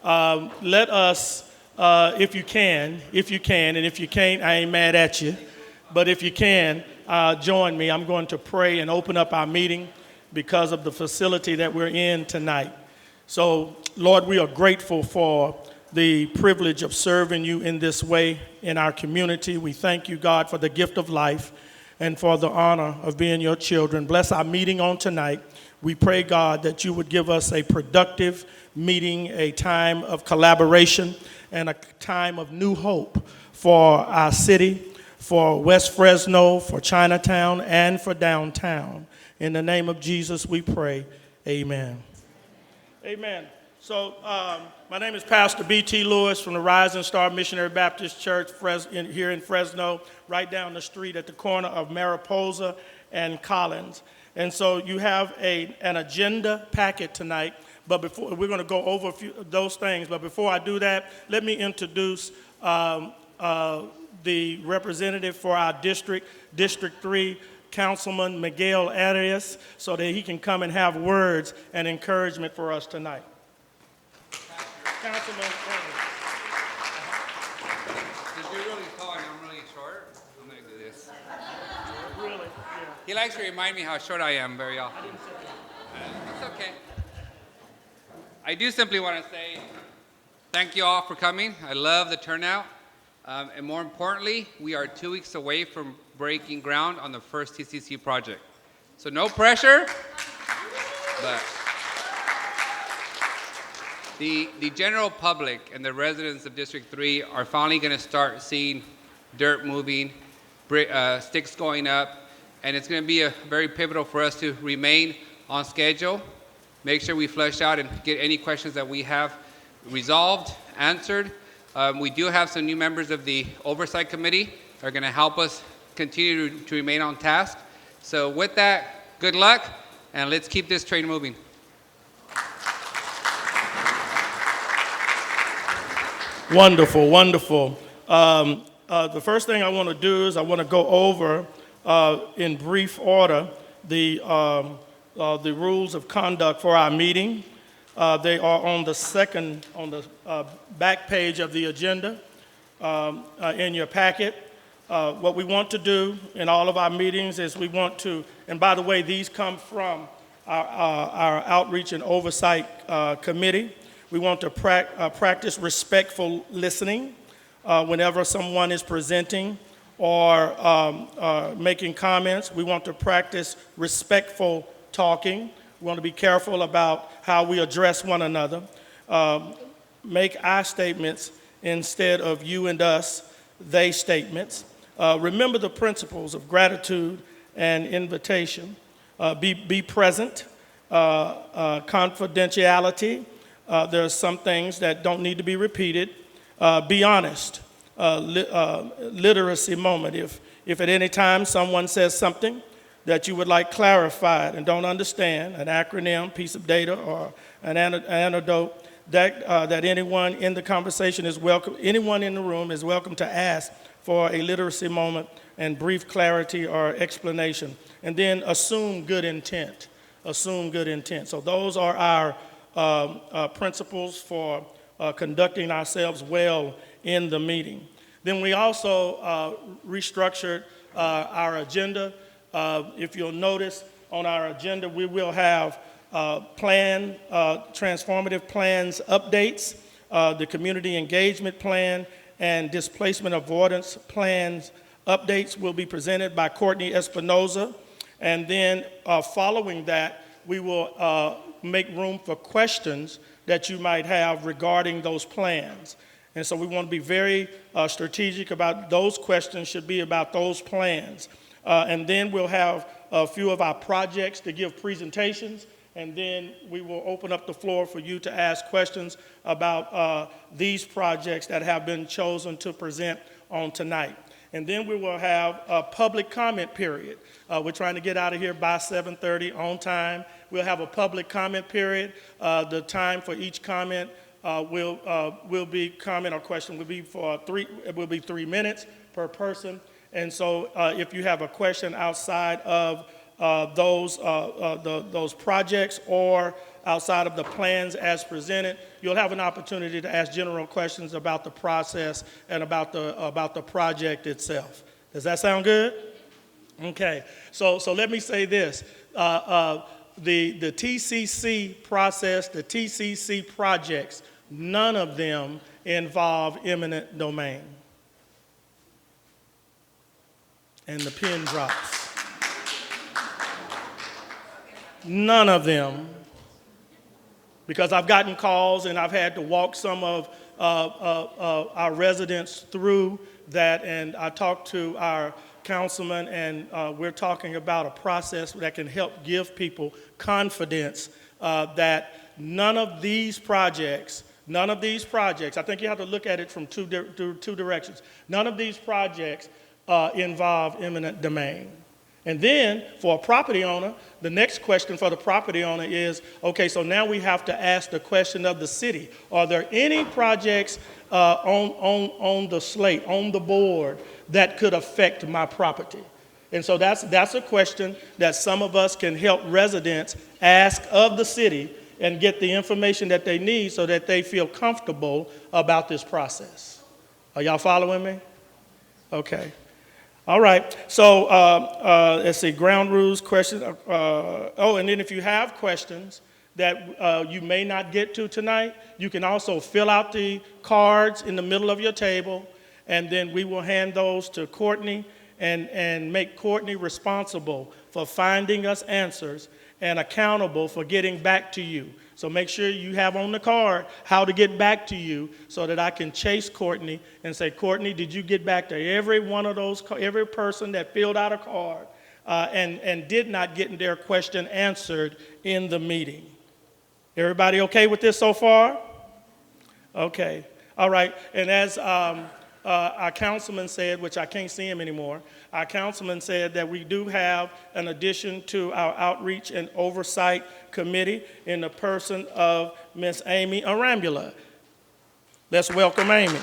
Let us, if you can, and if you can't, I ain't mad at you. But if you can, join me. I'm going to pray and open up our meeting because of the facility that we're in tonight. So, Lord, we are grateful for the privilege of serving you in this way in our community. We thank you, God, for the gift of life and for the honor of being your children. Bless our meeting on tonight. We pray, God, that you would give us a productive meeting, a time of collaboration, and a time of new hope for our city, for West Fresno, for Chinatown, and for downtown. In the name of Jesus, we pray. Amen. Amen. So my name is Pastor B.T. Lewis from the Rising Star Missionary Baptist Church here in Fresno, right down the street at the corner of Mariposa and Collins. And so you have an agenda packet tonight, but before we're going to go over a few of those things. But before I do that, let me introduce the representative for our district, District 3, Councilman Miguel Arias, so that he can come and have words and encouragement for us tonight. Councilman Arias. Since you're really tall and I'm really short, I'm going to do this. Really? Yeah. He likes to remind me how short I am very often. I didn't say that. That's okay. I do simply want to say thank you all for coming. I love the turnout. And more importantly, we are 2 weeks away from breaking ground on the first TCC project. So no pressure, but the general public and the residents of District 3 are finally going to start seeing dirt moving, sticks going up, and it's going to be very pivotal for us to remain on schedule, make sure we flesh out and get any questions that we have resolved, answered. We do have some new members of the Oversight Committee that are going to help us continue to remain on task. So with that, good luck, and let's keep this train moving. Wonderful, wonderful. The first thing I want to do is I want to go over, in brief order, the rules of conduct for our meeting. They are on the back page of the agenda in your packet. What we want to do in all of our meetings is we want to, and by the way, these come from our Outreach and Oversight Committee. We want to practice respectful listening whenever someone is presenting or making comments. We want to practice respectful talking. We want to be careful about how we address one another. Make I statements instead of you and us, they statements. Remember the principles of gratitude and invitation. Be present. Confidentiality. There are some things that don't need to be repeated. Be honest. Literacy moment. If at any time someone says something that you would like clarified and don't understand, an acronym, piece of data, or an anecdote, that anyone in the conversation is welcome, anyone in the room is welcome to ask for a literacy moment and brief clarity or explanation. And then assume good intent. Assume good intent. So those are our principles for conducting ourselves well in the meeting. Then we also restructured our agenda. If you'll notice on our agenda, we will have transformative plans updates, the community engagement plan, and displacement avoidance plans updates will be presented by Courtney Espinoza. And then following that, we will make room for questions that you might have regarding those plans. And so we want to be very strategic about those questions should be about those plans. And then we'll have a few of our projects to give presentations, and then we will open up the floor for you to ask questions about these projects that have been chosen to present on tonight. And then we will have a public comment period. We're trying to get out of here by 7:30 on time. We'll have a public comment period. The time for each comment will be comment or question will be it will be 3 minutes per person. And so if you have a question outside of those projects or outside of the plans as presented. You'll have an opportunity to ask general questions about the process and about the project itself. Does that sound good? Okay, so let me say this. The TCC process, the TCC projects, none of them involve eminent domain. And the pen drops. None of them. Because I've gotten calls and I've had to walk some of our residents through that, and I talked to our councilman, and we're talking about a process that can help give people confidence that none of these projects, I think you have to look at it from two directions. None of these projects involve eminent domain. And then for a property owner, the next question for the property owner is, okay, so now we have to ask the question of the city. Are there any projects on the slate, on the board, that could affect my property? And so that's a question that some of us can help residents ask of the city and get the information that they need so that they feel comfortable about this process. Are y'all following me? Okay. All right, so let's see, ground rules, questions. And then if you have questions that you may not get to tonight, you can also fill out the cards in the middle of your table, and then we will hand those to Courtney and make Courtney responsible for finding us answers and accountable for getting back to you. So make sure you have on the card how to get back to you so that I can chase Courtney and say, Courtney, did you get back to every one of those, every person that filled out a card and did not get their question answered in the meeting? Everybody okay with this so far? Okay. All right. And as our councilman said, which I can't see him anymore, our councilman said that we do have an addition to our outreach and oversight committee in the person of Miss Amy Arambula. Let's welcome Amy.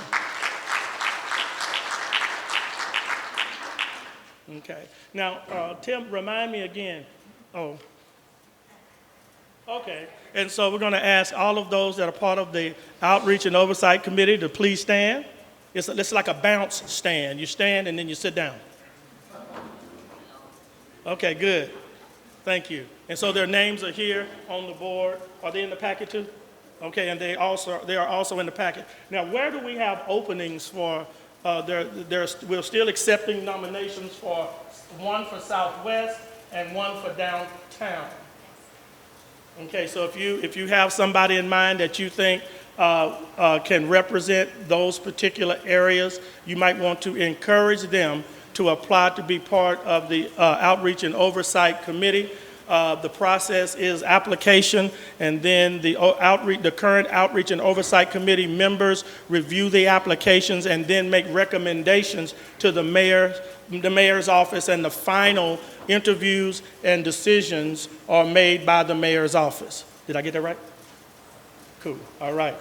Okay. Now, Tim, remind me again. Oh. Okay. And so we're going to ask all of those that are part of the outreach and oversight committee to please stand. It's like a bounce stand. You stand and then you sit down. Okay, good. Thank you. And so their names are here on the board. Are they in the packet too? Okay, and they are also in the packet. Now, where do we have openings for? We're still accepting nominations for one for Southwest and one for downtown. Okay, so if you have somebody in mind that you think can represent those particular areas, you might want to encourage them to apply to be part of the Outreach and Oversight Committee. The process is application, and then the current Outreach and Oversight Committee members review the applications and then make recommendations to the mayor's office, and the final interviews and decisions are made by the mayor's office. Did I get that right? Cool. All right.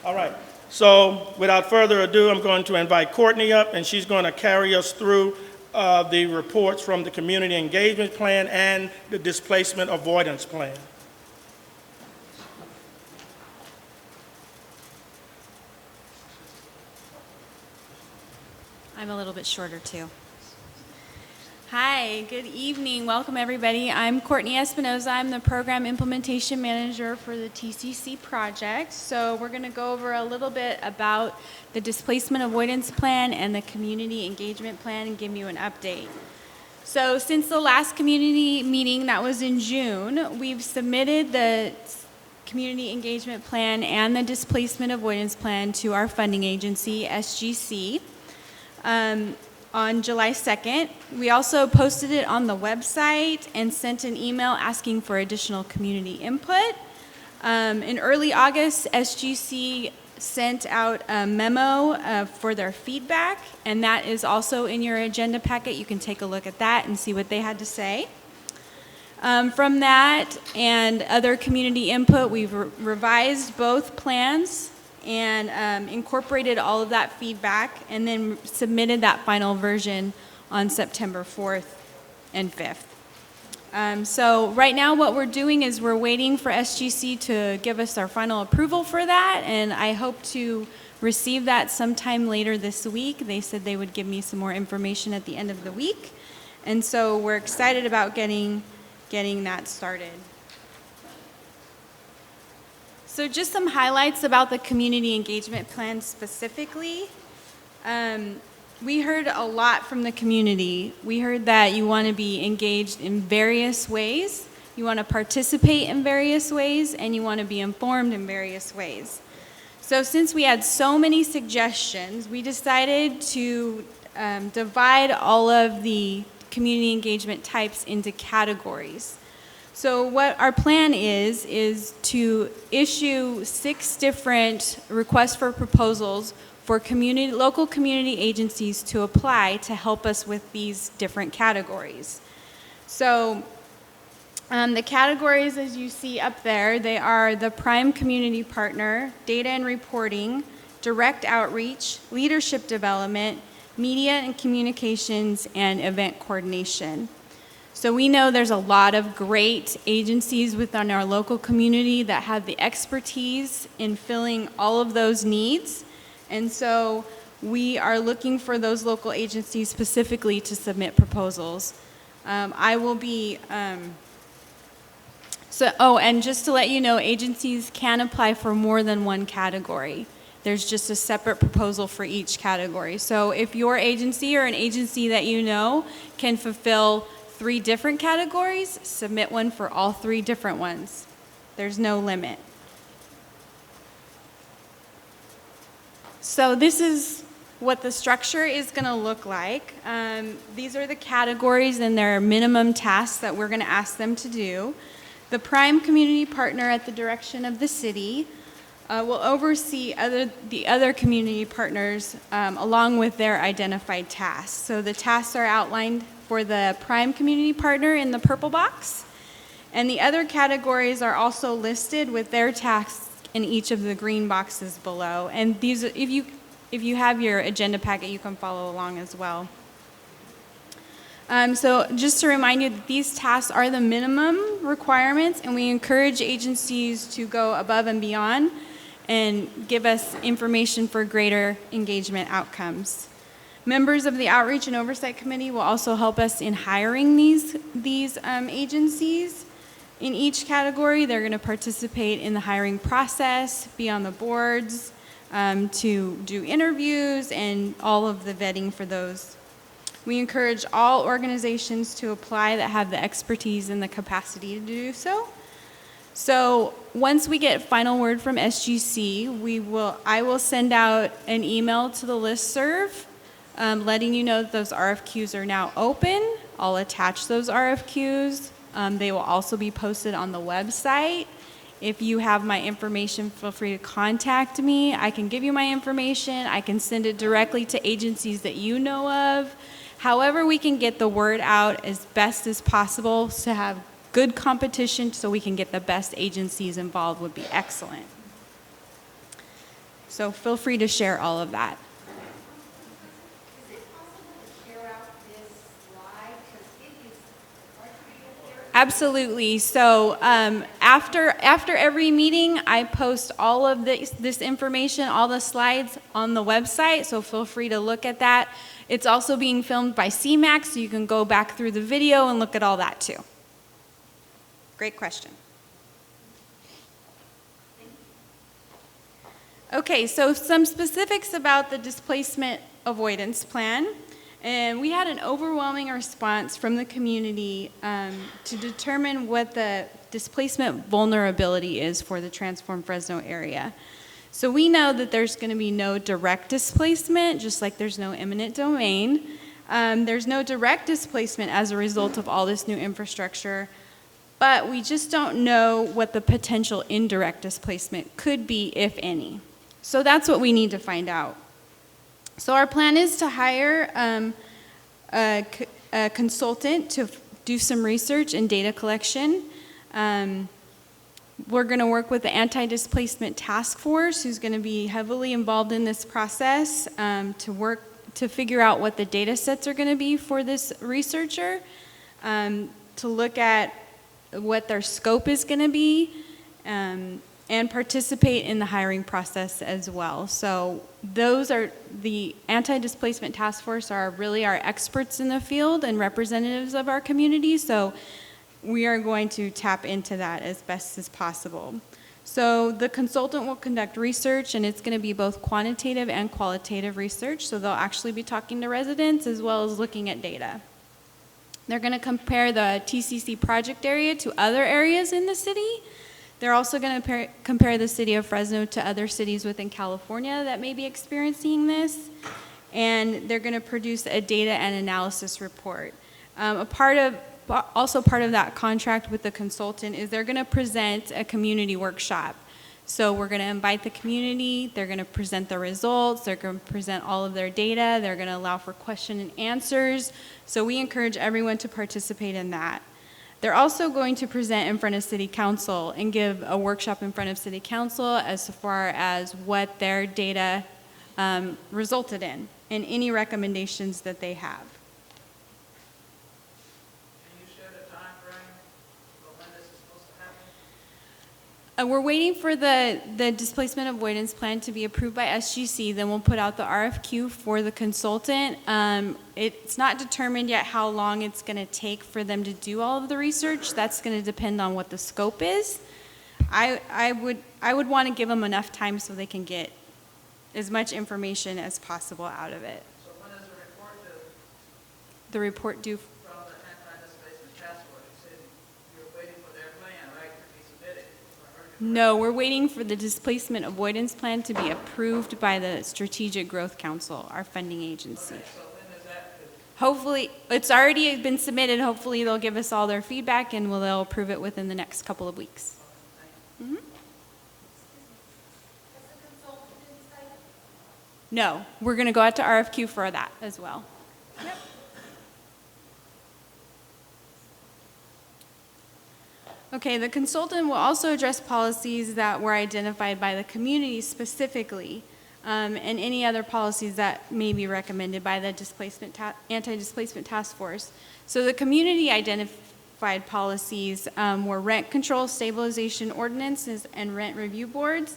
All right. So without further ado, I'm going to invite Courtney up, and she's going to carry us through the reports from the Community Engagement Plan and the Displacement Avoidance Plan. I'm a little bit shorter too. Hi, good evening. Welcome everybody. I'm Courtney Espinoza. I'm the Program Implementation Manager for the TCC project. So we're going to go over a little bit about the Displacement Avoidance Plan and the Community Engagement Plan and give you an update. So since the last community meeting that was in June, we've submitted the Community Engagement Plan and the Displacement Avoidance Plan to our funding agency, SGC. On July 2nd. We also posted it on the website and sent an email asking for additional community input. In early August, SGC sent out a memo for their feedback, and that is also in your agenda packet. You can take a look at that and see what they had to say. From that and other community input, we've revised both plans and incorporated all of that feedback, and then submitted that final version on September 4th and 5th. So right now what we're doing is we're waiting for SGC to give us our final approval for that, and I hope to receive that sometime later this week. They said they would give me some more information at the end of the week, and so we're excited about getting that started. So just some highlights about the community engagement plan specifically. We heard a lot from the community. We heard that you want to be engaged in various ways, you want to participate in various ways, and you want to be informed in various ways. So since we had so many suggestions, we decided to divide all of the community engagement types into categories. So what our plan is to issue 6 different requests for proposals for local community agencies to apply to help us with these different categories. So the categories, as you see up there, they are the prime community partner, data and reporting, direct outreach, leadership development, media and communications, and event coordination. So we know there's a lot of great agencies within our local community that have the expertise in filling all of those needs. And so we are looking for those local agencies specifically to submit proposals. I will be, and just to let you know, agencies can apply for more than one category. There's just a separate proposal for each category. So if your agency or an agency that you know can fulfill 3 different categories, submit one for all 3 different ones. There's no limit. So this is what the structure is going to look like. These are the categories and their minimum tasks that we're going to ask them to do. The prime community partner at the direction of the city will oversee the other community partners along with their identified tasks. So the tasks are outlined for the prime community partner in the purple box, and the other categories are also listed with their tasks in each of the green boxes below. And these, if you have your agenda packet, you can follow along as well. So just to remind you that these tasks are the minimum requirements, and we encourage agencies to go above and beyond and give us information for greater engagement outcomes. Members of the Outreach and Oversight Committee will also help us in hiring these agencies. In each category, they're going to participate in the hiring process, be on the boards, to do interviews and all of the vetting for those. We encourage all organizations to apply that have the expertise and the capacity to do so. So once we get final word from SGC, I will send out an email to the listserv letting you know that those RFQs are now open. I'll attach those RFQs. They will also be posted on the website. If you have my information, feel free to contact me. I can give you my information. I can send it directly to agencies that you know of. However, we can get the word out as best as possible to have good competition so we can get the best agencies involved would be excellent. So feel free to share all of that. Absolutely. So after every meeting, I post all of this information, all the slides on the website, so feel free to look at that. It's also being filmed by CMAC, so you can go back through the video and look at all that too. Great question. Okay, so some specifics about the displacement avoidance plan. And we had an overwhelming response from the community to determine what the displacement vulnerability is for the Transform Fresno area. So we know that there's going to be no direct displacement, just like there's no eminent domain. There's no direct displacement as a result of all this new infrastructure, but we just don't know what the potential indirect displacement could be, if any. So that's what we need to find out. So our plan is to hire a consultant to do some research and data collection. We're going to work with the Anti-Displacement Task Force, who's going to be heavily involved in this process to figure out what the data sets are going to be for this researcher. to look at what their scope is going to be, and participate in the hiring process as well. So those are the anti-displacement task force are really our experts in the field and representatives of our community. So we are going to tap into that as best as possible. So the consultant will conduct research, and it's going to be both quantitative and qualitative research. So they'll actually be talking to residents as well as looking at data. They're going to compare the TCC project area to other areas in the city. They're also going to compare the city of Fresno to other cities within California that may be experiencing this. And they're going to produce a data and analysis report. Also part of that contract with the consultant is they're going to present a community workshop. So we're going to invite the community, they're going to present the results, they're going to present all of their data, they're going to allow for question and answers. So we encourage everyone to participate in that. They're also going to present in front of City Council and give a workshop in front of City Council as far as what their data resulted in and any recommendations that they have. We're waiting for the displacement avoidance plan to be approved by SGC. Then we'll put out the RFQ for the consultant. It's not determined yet how long it's going to take for them to do all of the research. That's going to depend on what the scope is. I would want to give them enough time so they can get as much information as possible out of it. So when is the report due? The report due. From the anti-displacement task force, you said you're waiting for their plan, right, to be submitted? No, we're waiting for the displacement avoidance plan to be approved by the Strategic Growth Council, our funding agency. Okay, so when is that due? Hopefully, it's already been submitted. Hopefully, they'll give us all their feedback and they'll approve it within the next couple of weeks. Mm-hmm. No, we're going to go out to RFQ for that as well. Yep. Okay, the consultant will also address policies that were identified by the community specifically, and any other policies that may be recommended by the anti-displacement task force. So the community identified policies were rent control stabilization ordinances and rent review boards,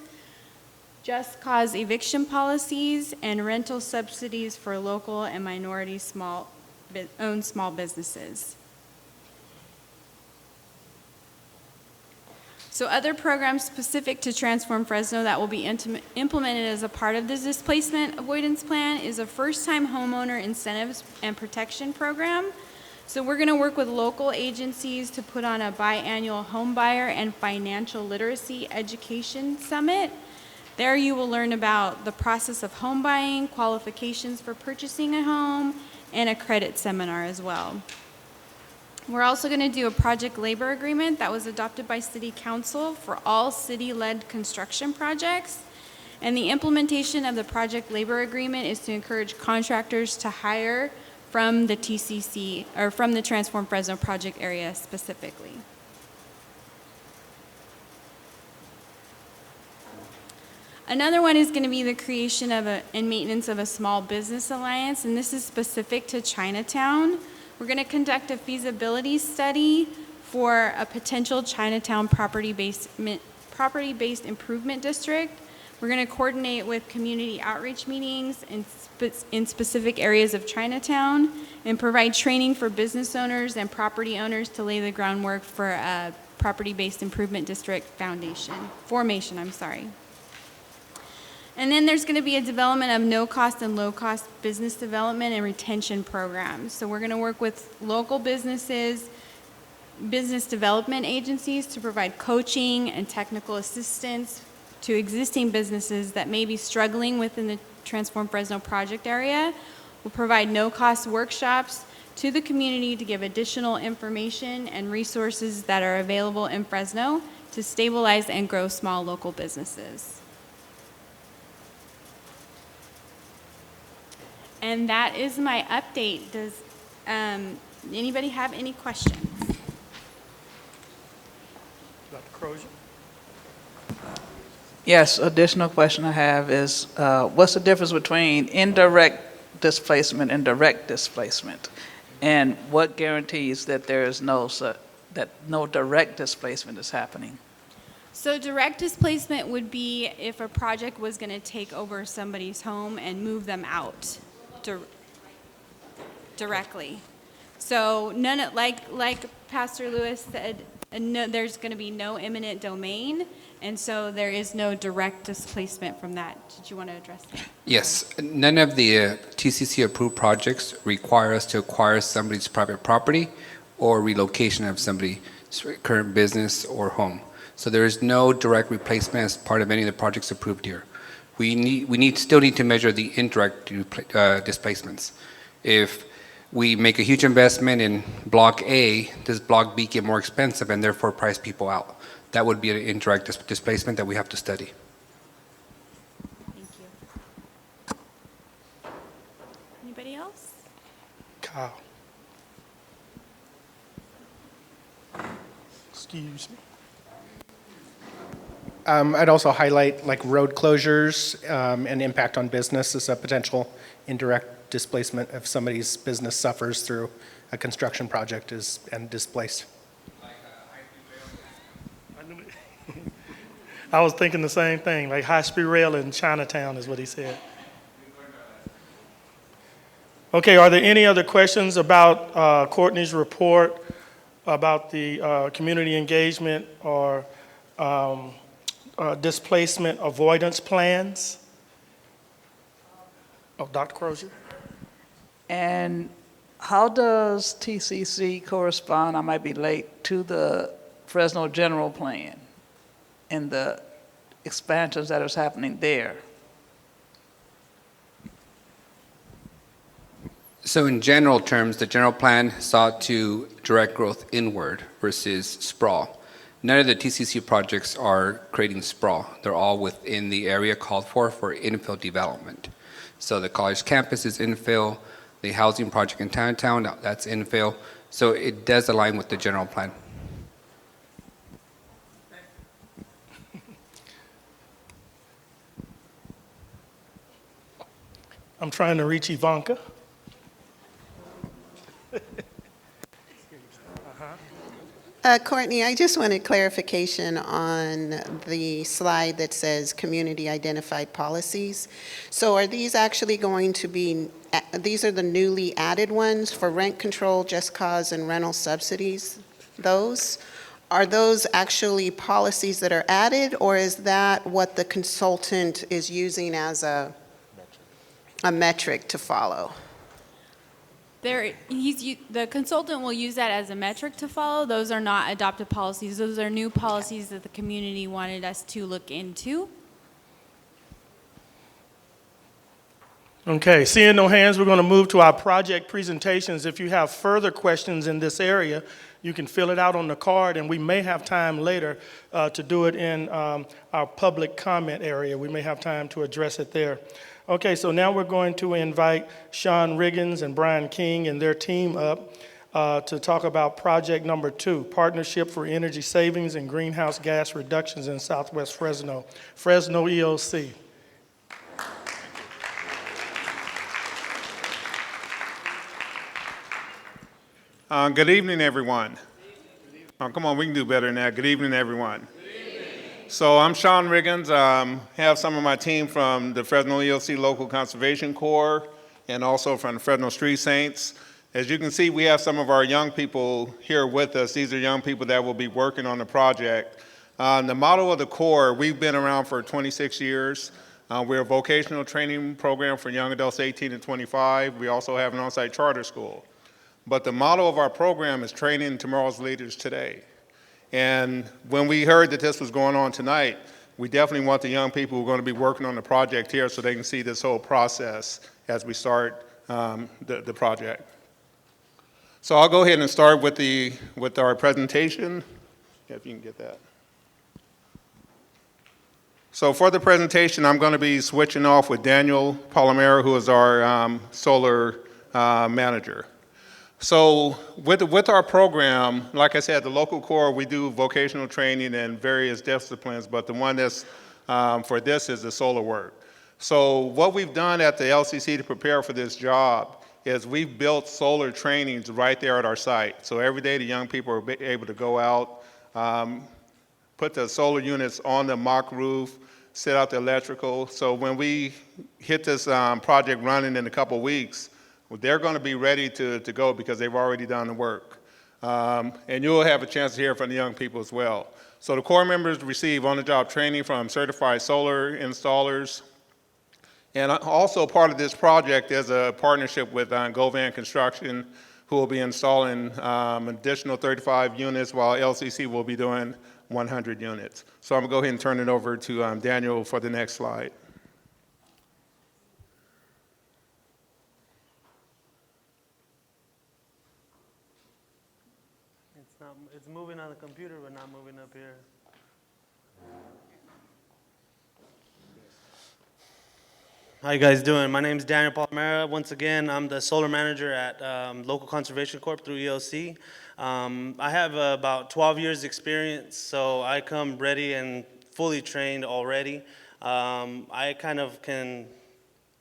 just cause eviction policies, and rental subsidies for local and minority owned small businesses. So other programs specific to Transform Fresno that will be implemented as a part of this displacement avoidance plan is a first-time homeowner incentives and protection program. So we're going to work with local agencies to put on a biannual home buyer and financial literacy education summit. There you will learn about the process of home buying, qualifications for purchasing a home, and a credit seminar as well. We're also going to do a project labor agreement that was adopted by City Council for all city-led construction projects. And the implementation of the project labor agreement is to encourage contractors to hire from the TCC, or from the Transform Fresno project area specifically. Another one is going to be the creation of and maintenance of a small business alliance, and this is specific to Chinatown. We're going to conduct a feasibility study for a potential Chinatown property-based improvement district. We're going to coordinate with community outreach meetings in specific areas of Chinatown and provide training for business owners and property owners to lay the groundwork for a property-based improvement district formation. And then there's going to be a development of no-cost and low-cost business development and retention programs. So we're going to work with local businesses, business development agencies to provide coaching and technical assistance to existing businesses that may be struggling within the Transform Fresno project area. We'll provide no-cost workshops to the community to give additional information and resources that are available in Fresno to stabilize and grow small local businesses. And that is my update. Does anybody have any questions? Dr. Crozier? Yes, additional question I have is, what's the difference between indirect displacement and direct displacement? And what guarantees that there is that no direct displacement is happening? So direct displacement would be if a project was going to take over somebody's home and move them out directly. So like Pastor Lewis said, no, there's going to be no eminent domain, and so there is no direct displacement from that. Did you want to address that? Yes, none of the TCC approved projects require us to acquire somebody's private property or relocation of somebody's current business or home. So there is no direct replacement as part of any of the projects approved here. We still need to measure the indirect displacements. If we make a huge investment in Block A, does Block B get more expensive and therefore price people out? That would be an indirect displacement that we have to study. Thank you. Anybody else? Kyle. Excuse me. I'd also highlight like road closures and impact on business as a potential indirect displacement if somebody's business suffers through a construction project and displaced. I was thinking the same thing, like high-speed rail in Chinatown is what he said. Okay, are there any other questions about Courtney's report about the community engagement or displacement avoidance plans? Oh, Dr. Crozier? And how does TCC correspond, I might be late, to the Fresno general plan and the expansions that is happening there? So in general terms, the general plan sought to direct growth inward versus sprawl. None of the TCC projects are creating sprawl. They're all within the area called for infill development. So the college campus is infill, the housing project in Chinatown, that's infill. So it does align with the general plan. I'm trying to reach Ivanka. Courtney, I just wanted clarification on the slide that says community identified policies. So are these actually going to be, these are the newly added ones for rent control, just cause, and rental subsidies? Those? Are those actually policies that are added, or is that what the consultant is using as a metric to follow? The consultant will use that as a metric to follow. Those are not adopted policies. Those are new policies that the community wanted us to look into. Okay, seeing no hands, we're going to move to our project presentations. If you have further questions in this area, you can fill it out on the card, and we may have time later to do it in our public comment area. We may have time to address it there. Okay, so now we're going to invite Sean Riggins and Brian King and their team up to talk about project number 2, Partnership for Energy Savings and Greenhouse Gas Reductions in Southwest Fresno, Fresno EOC. Good evening, everyone. Oh, come on, we can do better than that. Good evening, everyone. So I'm Sean Riggins. Have some of my team from the Fresno EOC Local Conservation Corps and also from the Fresno Street Saints. As you can see, we have some of our young people here with us. These are young people that will be working on the project. The model of the Corps, we've been around for 26 years. We're a vocational training program for young adults 18 to 25. We also have an on-site charter school. But the model of our program is training tomorrow's leaders today. And when we heard that this was going on tonight, we definitely want the young people who are going to be working on the project here so they can see this whole process as we start the project. So I'll go ahead and start with our presentation, if you can get that. So for the presentation, I'm going to be switching off with Daniel Palomero, who is our solar manager. So with our program, like I said, the local Corps, we do vocational training in various disciplines, but the one that's for this is the solar work. So what we've done at the LCC to prepare for this job is we've built solar trainings right there at our site. So every day the young people are able to go out, put the solar units on the mock roof, set out the electrical. So when we hit this project running in a couple weeks, they're going to be ready to go because they've already done the work. And you'll have a chance to hear from the young people as well. So the core members receive on-the-job training from certified solar installers. And also part of this project is a partnership with Govan Construction, who will be installing additional 35 units while LCC will be doing 100 units. So I'm going to go ahead and turn it over to Daniel for the next slide. It's moving on the computer, but not moving up here. How you guys doing? My name is Daniel Palmera. Once again, I'm the solar manager at Local Conservation Corp through EOC. I have about 12 years experience, so I come ready and fully trained already. I kind of can,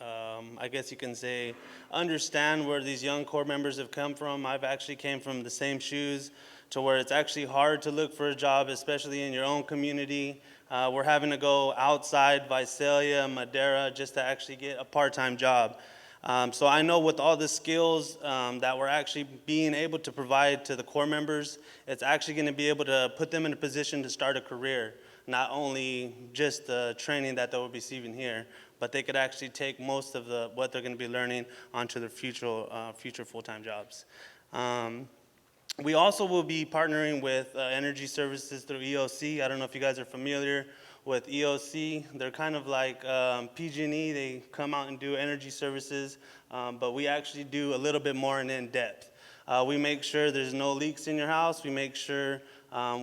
I guess you can say, understand where these young Corps members have come from. I've actually came from the same shoes to where it's actually hard to look for a job, especially in your own community. We're having to go outside Visalia, Madera, just to actually get a part-time job. So I know with all the skills that we're actually being able to provide to the Corps members, it's actually going to be able to put them in a position to start a career, not only just the training that they'll be receiving here, but they could actually take most of what they're going to be learning onto their future full-time jobs. We also will be partnering with energy services through EOC. I don't know if you guys are familiar with EOC. They're kind of like PG&E. They come out and do energy services, but we actually do a little bit more in depth. We make sure there's no leaks in your house. We make sure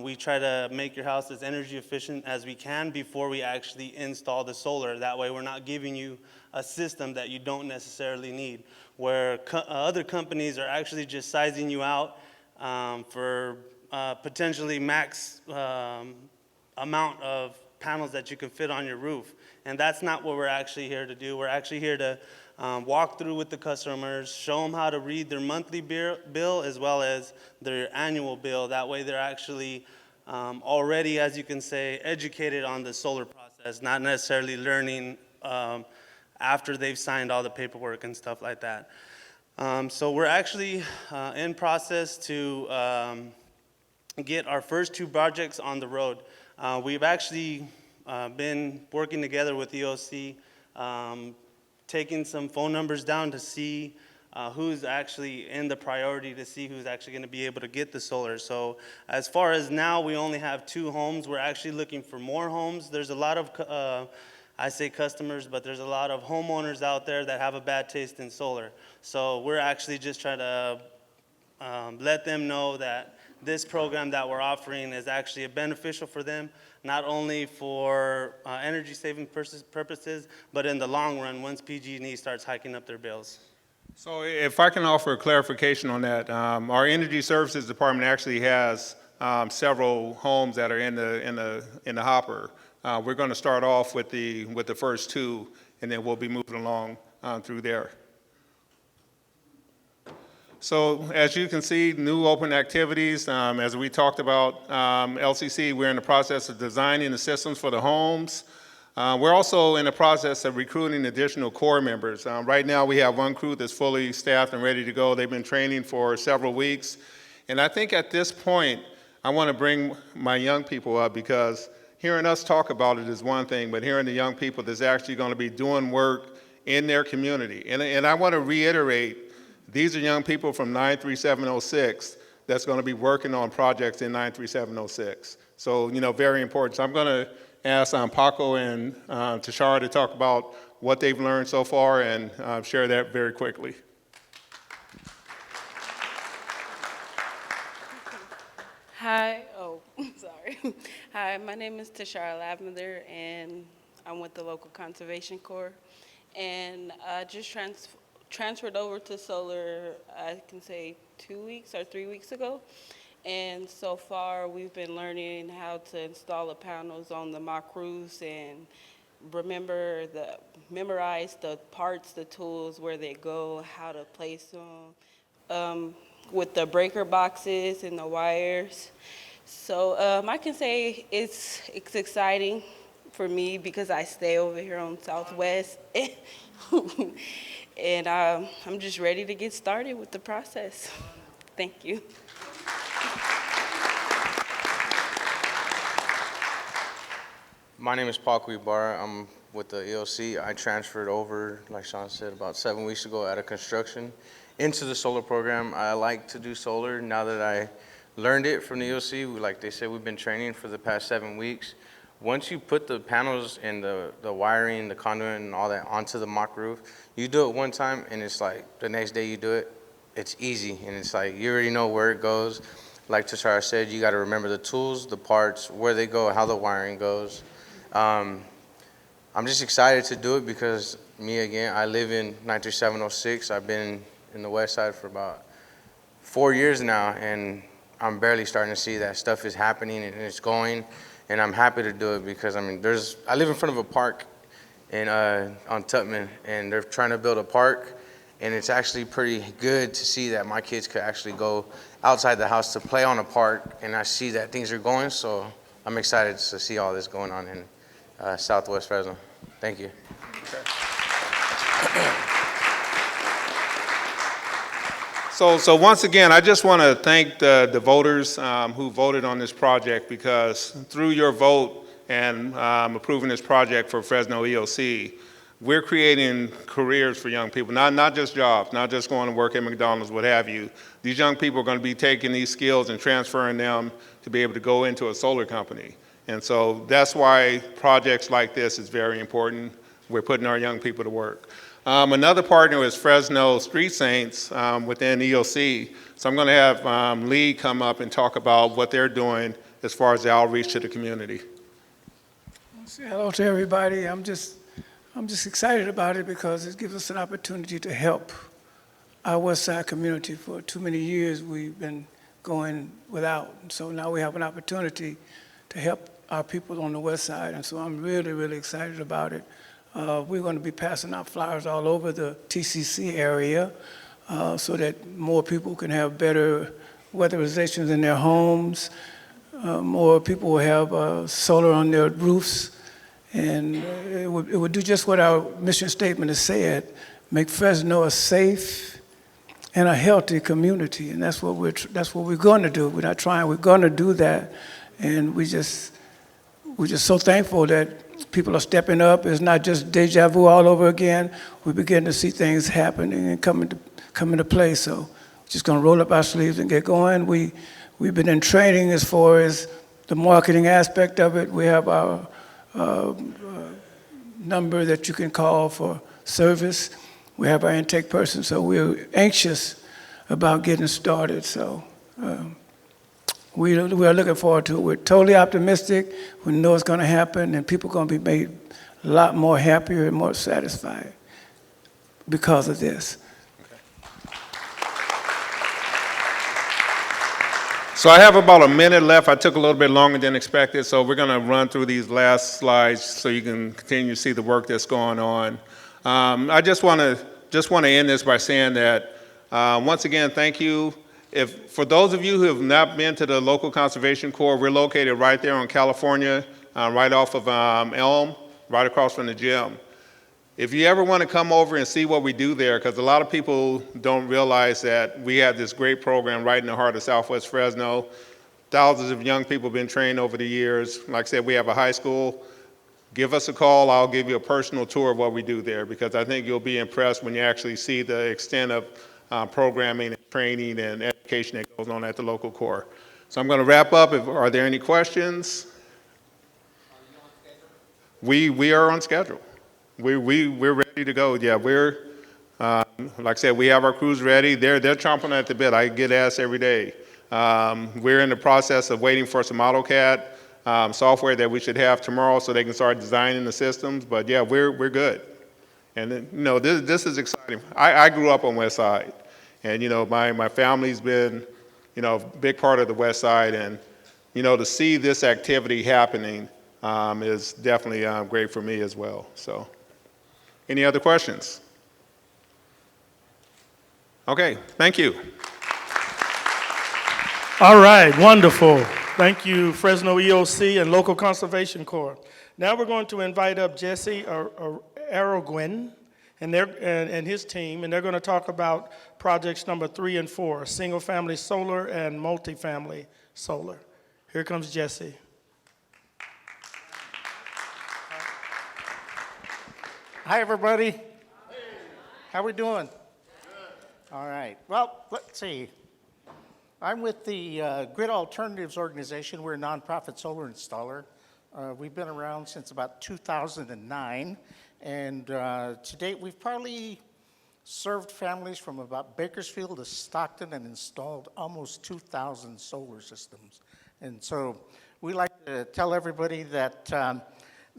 we try to make your house as energy efficient as we can before we actually install the solar. That way we're not giving you a system that you don't necessarily need, where other companies are actually just sizing you out for potentially max amount of panels that you can fit on your roof. And that's not what we're actually here to do. We're actually here to walk through with the customers, show them how to read their monthly bill as well as their annual bill. That way they're actually already, as you can say, educated on the solar process, not necessarily learning after they've signed all the paperwork and stuff like that. So we're actually in process to get our first 2 projects on the road. We've actually been working together with EOC, taking some phone numbers down to see who's actually in the priority, to see who's actually going to be able to get the solar. So as far as now, we only have 2 homes. We're actually looking for more homes. There's a lot of I say customers, but there's a lot of homeowners out there that have a bad taste in solar. So we're actually just trying to let them know that this program that we're offering is actually beneficial for them, not only for energy saving purposes, but in the long run, once PG&E starts hiking up their bills. So if I can offer clarification on that, our Energy Services Department actually has several homes that are in the hopper. We're going to start off with the first 2, and then we'll be moving along through there. So as you can see, new open activities. As we talked about, LCC, we're in the process of designing the systems for the homes. We're also in the process of recruiting additional Corps members. Right now we have 1 crew that's fully staffed and ready to go. They've been training for several weeks. And I think at this point, I want to bring my young people up, because hearing us talk about it is one thing, but hearing the young people that's actually going to be doing work in their community. And I want to reiterate, these are young people from 93706 that's going to be working on projects in 93706. So, very important. So I'm going to ask Paco and Tashara to talk about what they've learned so far and share that very quickly. Hi, sorry. Hi, my name is Tashara Lavender, and I'm with the Local Conservation Corps. And I just transferred over to solar, I can say 2 weeks or 3 weeks ago. And so far, we've been learning how to install the panels on the mock roofs and memorize the parts, the tools, where they go, how to place them, with the breaker boxes and the wires. So I can say it's exciting for me because I stay over here on Southwest. And I'm just ready to get started with the process. Thank you. My name is Paul Cuibar. I'm with the ELC. I transferred over, like Sean said, about 7 weeks ago out of construction into the solar program. I like to do solar now that I learned it from the ELC. Like they said, we've been training for the past 7 weeks. Once you put the panels and the wiring, the conduit and all that onto the mock roof, you do it one time and it's like the next day you do it, it's easy. And it's like you already know where it goes. Like Tashara said, you got to remember the tools, the parts, where they go, how the wiring goes. I'm just excited to do it because me again, I live in 93706. I've been in the west side for about 4 years now, and I'm barely starting to see that stuff is happening and it's going, and I'm happy to do it because I mean, I live in front of a park in on Tutman, and they're trying to build a park, and it's actually pretty good to see that my kids could actually go outside the house to play on a park, and I see that things are going, so I'm excited to see all this going on in Southwest Fresno. Thank you. So once again, I just want to thank the voters who voted on this project, because through your vote and approving this project for Fresno EOC, we're creating careers for young people, not just jobs, not just going to work at McDonald's, what have you. These young people are going to be taking these skills and transferring them to be able to go into a solar company. And so that's why projects like this is very important. We're putting our young people to work. Another partner is Fresno Street Saints within EOC. So I'm going to have Lee come up and talk about what they're doing as far as the outreach to the community. Say hello to everybody. I'm just excited about it because it gives us an opportunity to help our West Side community. For too many years we've been going without. So now we have an opportunity to help our people on the West Side, and so I'm really, really excited about it. We're going to be passing out flyers all over the TCC area so that more people can have better weatherizations in their homes. More people will have solar on their roofs, and it would do just what our mission statement has said: make Fresno a safe and a healthy community. And that's what we're going to do. We're not trying. We're going to do that, and we're just so thankful that people are stepping up. It's not just deja vu all over again. We begin to see things happening and come into play. So we're just going to roll up our sleeves and get going. We've been in training as far as the marketing aspect of it. We have our number that you can call for service. We have our intake person. So we're anxious about getting started. So we are looking forward to it. We're totally optimistic. We know it's going to happen, and people are going to be made a lot more happier and more satisfied because of this. So I have about a minute left. I took a little bit longer than expected, so we're going to run through these last slides so you can continue to see the work that's going on. I just want to end this by saying that once again, thank you. For those of you who have not been to the local conservation corps, we're located right there on California, right off of Elm, right across from the gym. If you ever want to come over and see what we do there, because a lot of people don't realize that we have this great program right in the heart of Southwest Fresno. Thousands of young people have been trained over the years. Like I said, we have a high school. Give us a call. I'll give you a personal tour of what we do there, because I think you'll be impressed when you actually see the extent of programming and training and education that goes on at the local corps. So I'm going to wrap up. Are there any questions? We are on schedule. We're ready to go. Yeah, we're like I said, we have our crews ready. They're chomping at the bit. I get asked every day. We're in the process of waiting for some AutoCAD software that we should have tomorrow so they can start designing the systems. But yeah, we're good. And then, you know, this is exciting. I grew up on West Side, and you know, my family's been, you know, a big part of the West Side, and you know, to see this activity happening is definitely great for me as well. So, any other questions? Okay, thank you. All right, wonderful. Thank you, Fresno EOC and Local Conservation Corps. Now we're going to invite up Jesse Arrowguin and his team, and they're going to talk about projects number 3 and 4, single-family solar and multifamily solar. Here comes Jesse. Hi, everybody. How we doing? Good. All right. Well, let's see. I'm with the Grid Alternatives Organization. We're a nonprofit solar installer. We've been around since about 2009, and to date, we've probably served families from about Bakersfield to Stockton and installed almost 2,000 solar systems. And so we like to tell everybody that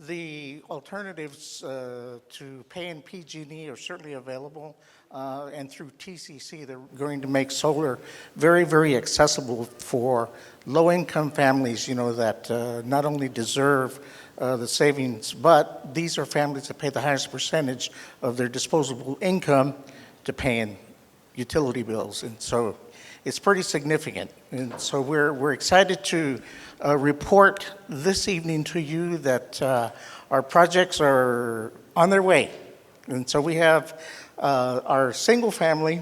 the alternatives to paying PG&E are certainly available, and through TCC, they're going to make solar very, very accessible for low-income families, you know, that not only deserve the savings, but these are families that pay the highest percentage of their disposable income to paying utility bills, and so it's pretty significant. And so we're excited to report this evening to you that our projects are on their way. And so we have our single family.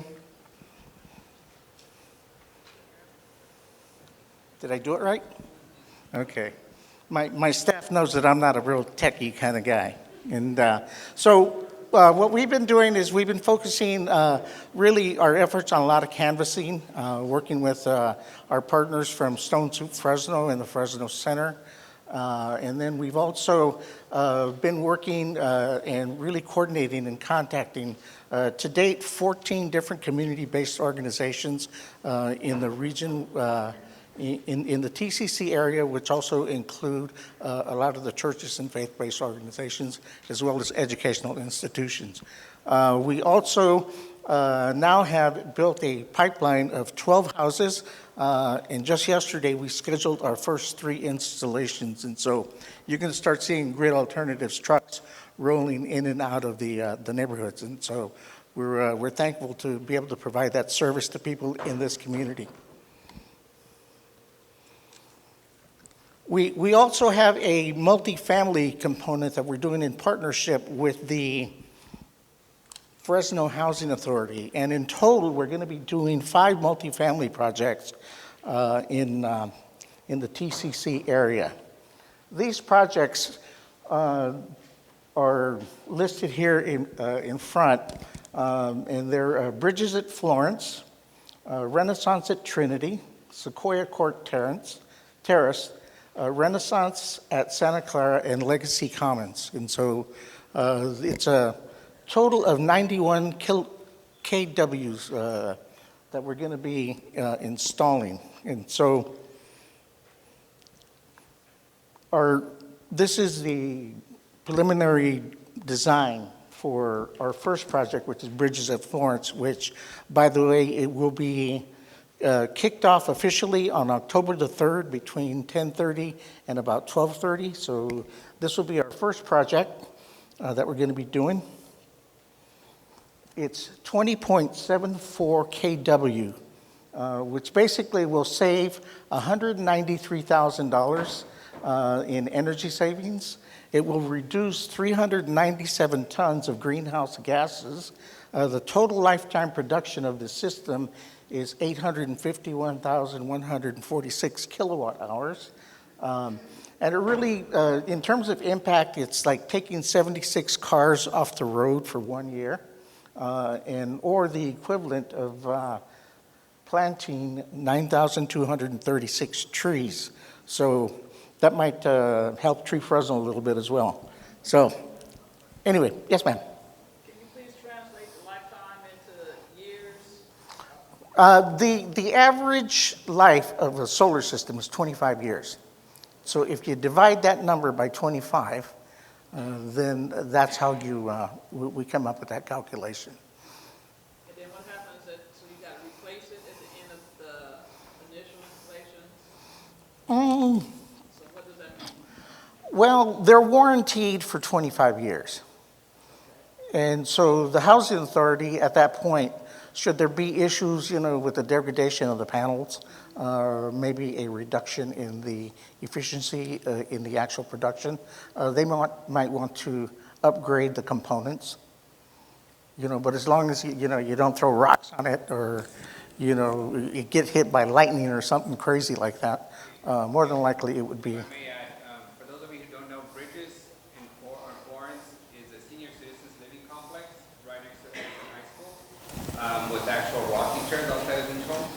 Did I do it right? Okay. My staff knows that I'm not a real techie kind of guy. And so what we've been doing is we've been focusing really our efforts on a lot of canvassing, working with our partners from Stone Soup Fresno and the Fresno Center. And then we've also been working and really coordinating and contacting to date 14 different community-based organizations in the region, in the TCC area, which also include a lot of the churches and faith-based organizations, as well as educational institutions. We also now have built a pipeline of 12 houses, and just yesterday we scheduled our first 3 installations, and so you're going to start seeing Grid Alternatives trucks rolling in and out of the neighborhoods, and so we're thankful to be able to provide that service to people in this community. We also have a multifamily component that we're doing in partnership with the Fresno Housing Authority, and in total we're going to be doing 5 multifamily projects in the TCC area. These projects are listed here in front, and they're Bridges at Florence, Renaissance at Trinity, Sequoia Court Terrace, Renaissance at Santa Clara, and Legacy Commons. And so it's a total of 91 kWs that we're going to be installing. And so this is the preliminary design for our first project, which is Bridges at Florence, which, by the way, it will be kicked off officially on October the 3rd between 10:30 and about 12:30. So this will be our first project that we're going to be doing. It's 20.74 kW, which basically will save $193,000 in energy savings. It will reduce 397 tons of greenhouse gases. The total lifetime production of the system is 851,146 kilowatt hours. And it really, in terms of impact, it's like taking 76 cars off the road for 1 year, or the equivalent of planting 9,236 trees. So that might help Tree Fresno a little bit as well. So anyway, yes, ma'am. The average life of a solar system is 25 years. So if you divide that number by 25, then that's how we come up with that calculation. And then what happens so you got to replace it at the end of the initial installation? So what does that mean? Well, they're warranted for 25 years. And so the housing authority at that point, should there be issues, with the degradation of the panels, maybe a reduction in the efficiency in the actual production, they might want to upgrade the components. But as long as you don't throw rocks on it, or you get hit by lightning or something crazy like that, more than likely it would be. May I add, for those of you who don't know, Bridges in Florence is a senior citizens living complex right next to the high school, with actual rocking chairs outside of each home.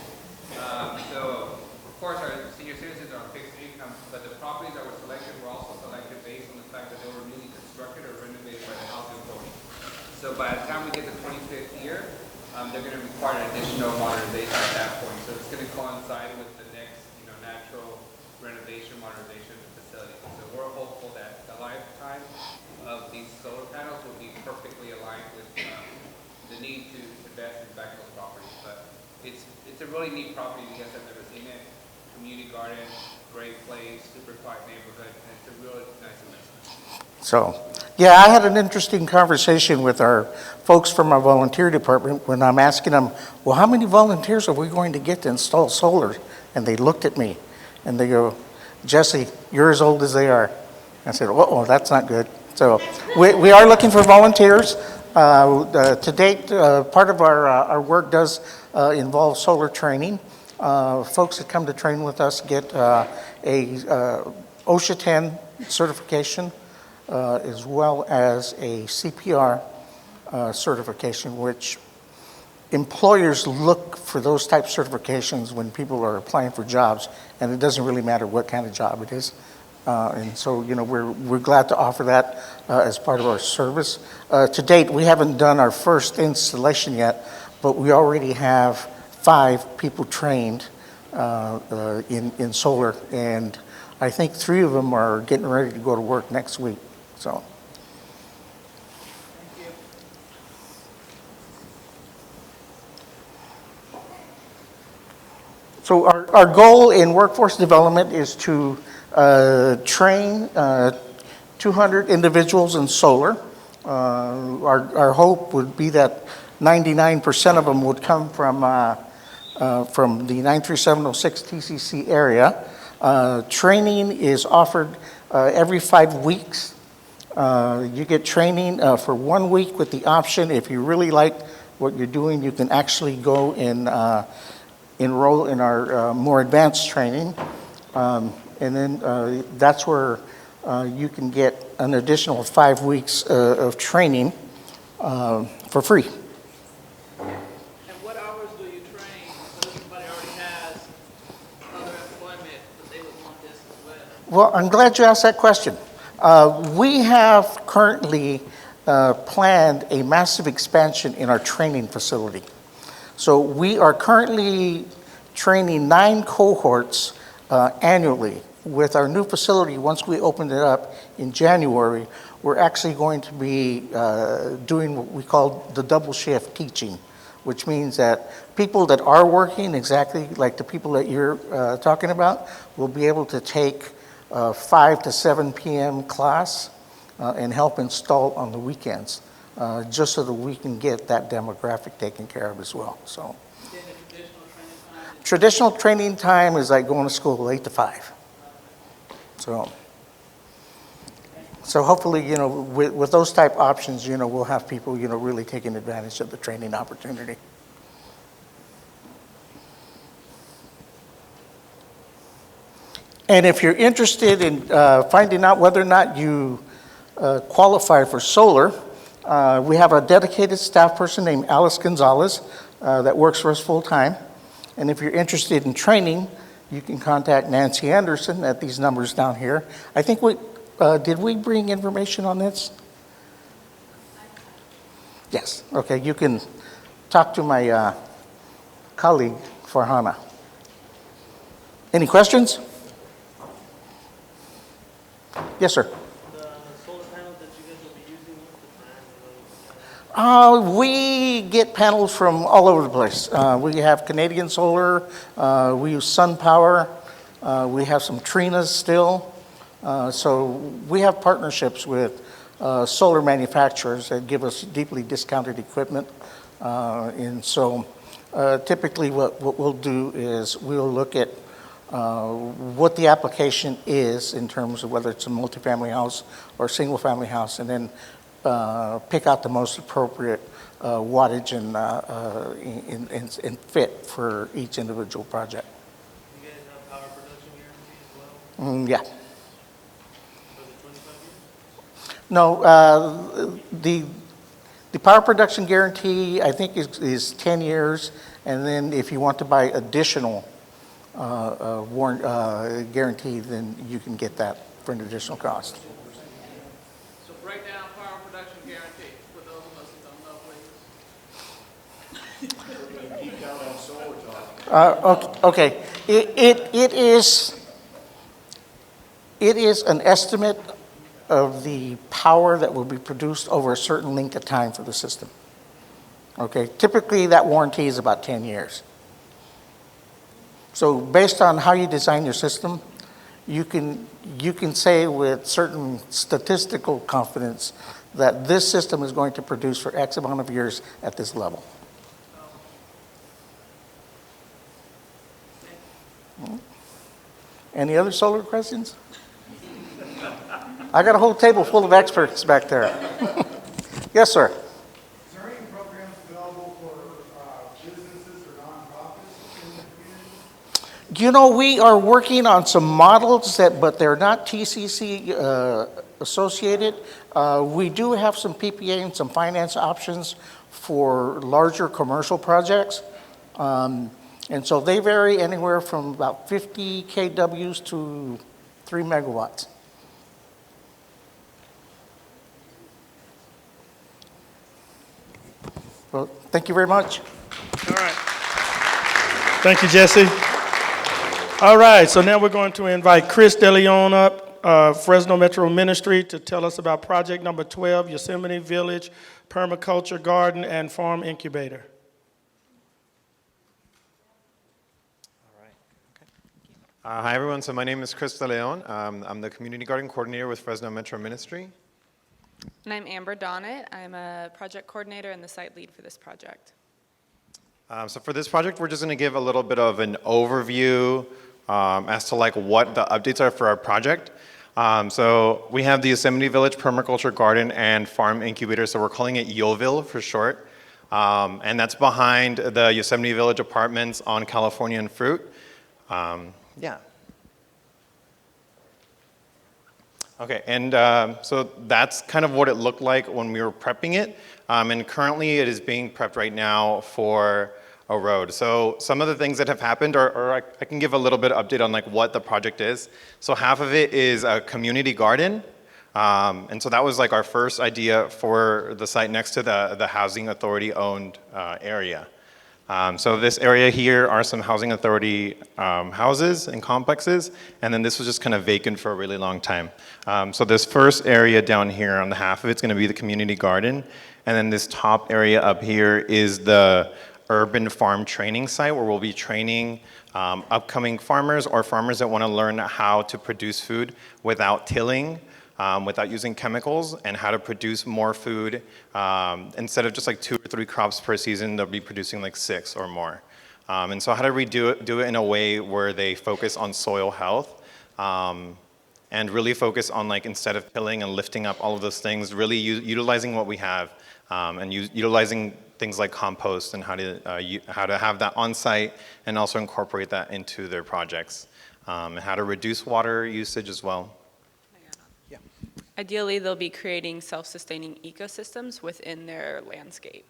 So of course our senior citizens are on fixed income, but the properties that were selected were also selected based on the fact that they were newly constructed or renovated by the housing authority. So by the time we get the 25th year, they're going to require an additional modernization at that point. So it's going to coincide with the next, natural renovation, modernization of the facility. So we're hopeful that the lifetime of these solar panels will be perfectly aligned with the need to invest in back those properties. But it's a really neat property. You guys have never seen it. Community garden, great place, super quiet neighborhood, and it's a really nice investment. So, yeah, I had an interesting conversation with our folks from our volunteer department when I'm asking them, well, how many volunteers are we going to get to install solar? And they looked at me and they go, Jesse, you're as old as they are. I said, oh, that's not good. So we are looking for volunteers. To date, part of our work does involve solar training. Folks that come to train with us get a OSHA 10 certification, as well as a CPR certification, which employers look for those type of certifications when people are applying for jobs, and it doesn't really matter what kind of job it is. And so, we're glad to offer that as part of our service. To date, we haven't done our first installation yet, but we already have 5 people trained in solar, and I think 3 of them are getting ready to go to work next week. So. So our goal in workforce development is to train 200 individuals in solar. Our hope would be that 99% of them would come from the 93706 TCC area. Training is offered every 5 weeks. You get training for 1 week with the option, if you really like what you're doing, you can actually go and enroll in our more advanced training. And then that's where you can get an additional 5 weeks of training for free. And what hours do you train? So somebody already has other employment, but they would want this as well. Well, I'm glad you asked that question. We have currently planned a massive expansion in our training facility. So we are currently training 9 cohorts annually. With our new facility, once we open it up in January, we're actually going to be doing what we call the double shift teaching, which means that people that are working exactly like the people that you're talking about will be able to take 5 to 7 p.m. class and help install on the weekends, just so that we can get that demographic taken care of as well. So, traditional training time is like going to school 8 to 5. So hopefully, with those type options, we'll have people, really taking advantage of the training opportunity. And if you're interested in finding out whether or not you qualify for solar, we have a dedicated staff person named Alice Gonzalez that works for us full time. And if you're interested in training, you can contact Nancy Anderson at these numbers down here. I think did we bring information on this? Yes. Okay, you can talk to my colleague, Farhana. Any questions? Yes, sir. The solar panels that you guys will be using, what's the brand? We get panels from all over the place. We have Canadian Solar. We use Sun Power. We have some Trinas still. So we have partnerships with solar manufacturers that give us deeply discounted equipment. And so typically what we'll do is we'll look at what the application is in terms of whether it's a multifamily house or a single-family house, and then pick out the most appropriate wattage and fit for each individual project. You guys have power production guarantee as well? Yeah. For the 25 years? No, the power production guarantee, I think, is 10 years, and then if you want to buy additional guarantee, then you can get that for an additional cost. So break down power production guarantee for those of us who don't know, please. Okay, it is an estimate of the power that will be produced over a certain length of time for the system. Okay, typically that warranty is about 10 years. So based on how you design your system, you can say with certain statistical confidence that this system is going to produce for X amount of years at this level. Any other solar questions? I got a whole table full of experts back there. Yes, sir. Is there any programs available for businesses or nonprofits in the community? You know, we are working on some models but they're not TCC associated. We do have some PPA and some finance options for larger commercial projects. And so they vary anywhere from about 50 kWs to 3 megawatts. Well, thank you very much. All right. Thank you, Jesse. All right, so now we're going to invite Chris DeLeon up, Fresno Metro Ministry, to tell us about project number 12, Yosemite Village Permaculture Garden and Farm Incubator. Hi, everyone. So my name is Chris DeLeon. I'm the Community Garden Coordinator with Fresno Metro Ministry. And I'm Amber Donnett. I'm a project coordinator and the site lead for this project. So for this project, we're just going to give a little bit of an overview as to like what the updates are for our project. So we have the Yosemite Village Permaculture Garden and Farm Incubator, so we're calling it YOVIL for short. And that's behind the Yosemite Village Apartments on California and Fruit. Yeah. Okay, and so that's kind of what it looked like when we were prepping it. And currently it is being prepped right now for a road. So some of the things that have happened, or I can give a little bit of update on like what the project is. So half of it is a community garden. And so that was like our first idea for the site next to the Housing Authority owned area. So this area here are some Housing Authority houses and complexes, and then this was just kind of vacant for a really long time. So this first area down here on the half of it's gonna be the community garden, and then this top area up here is the urban farm training site where we'll be training upcoming farmers or farmers that wanna learn how to produce food without tilling, without using chemicals, and how to produce more food. Instead of just like 2 or 3 crops per season, they'll be producing like 6 or more. And so how do we do it in a way where they focus on soil health and really focus on like instead of tilling and lifting up all of those things, really utilizing what we have and utilizing things like compost and how to have that on site and also incorporate that into their projects and how to reduce water usage as well. Ideally, they'll be creating self-sustaining ecosystems within their landscape.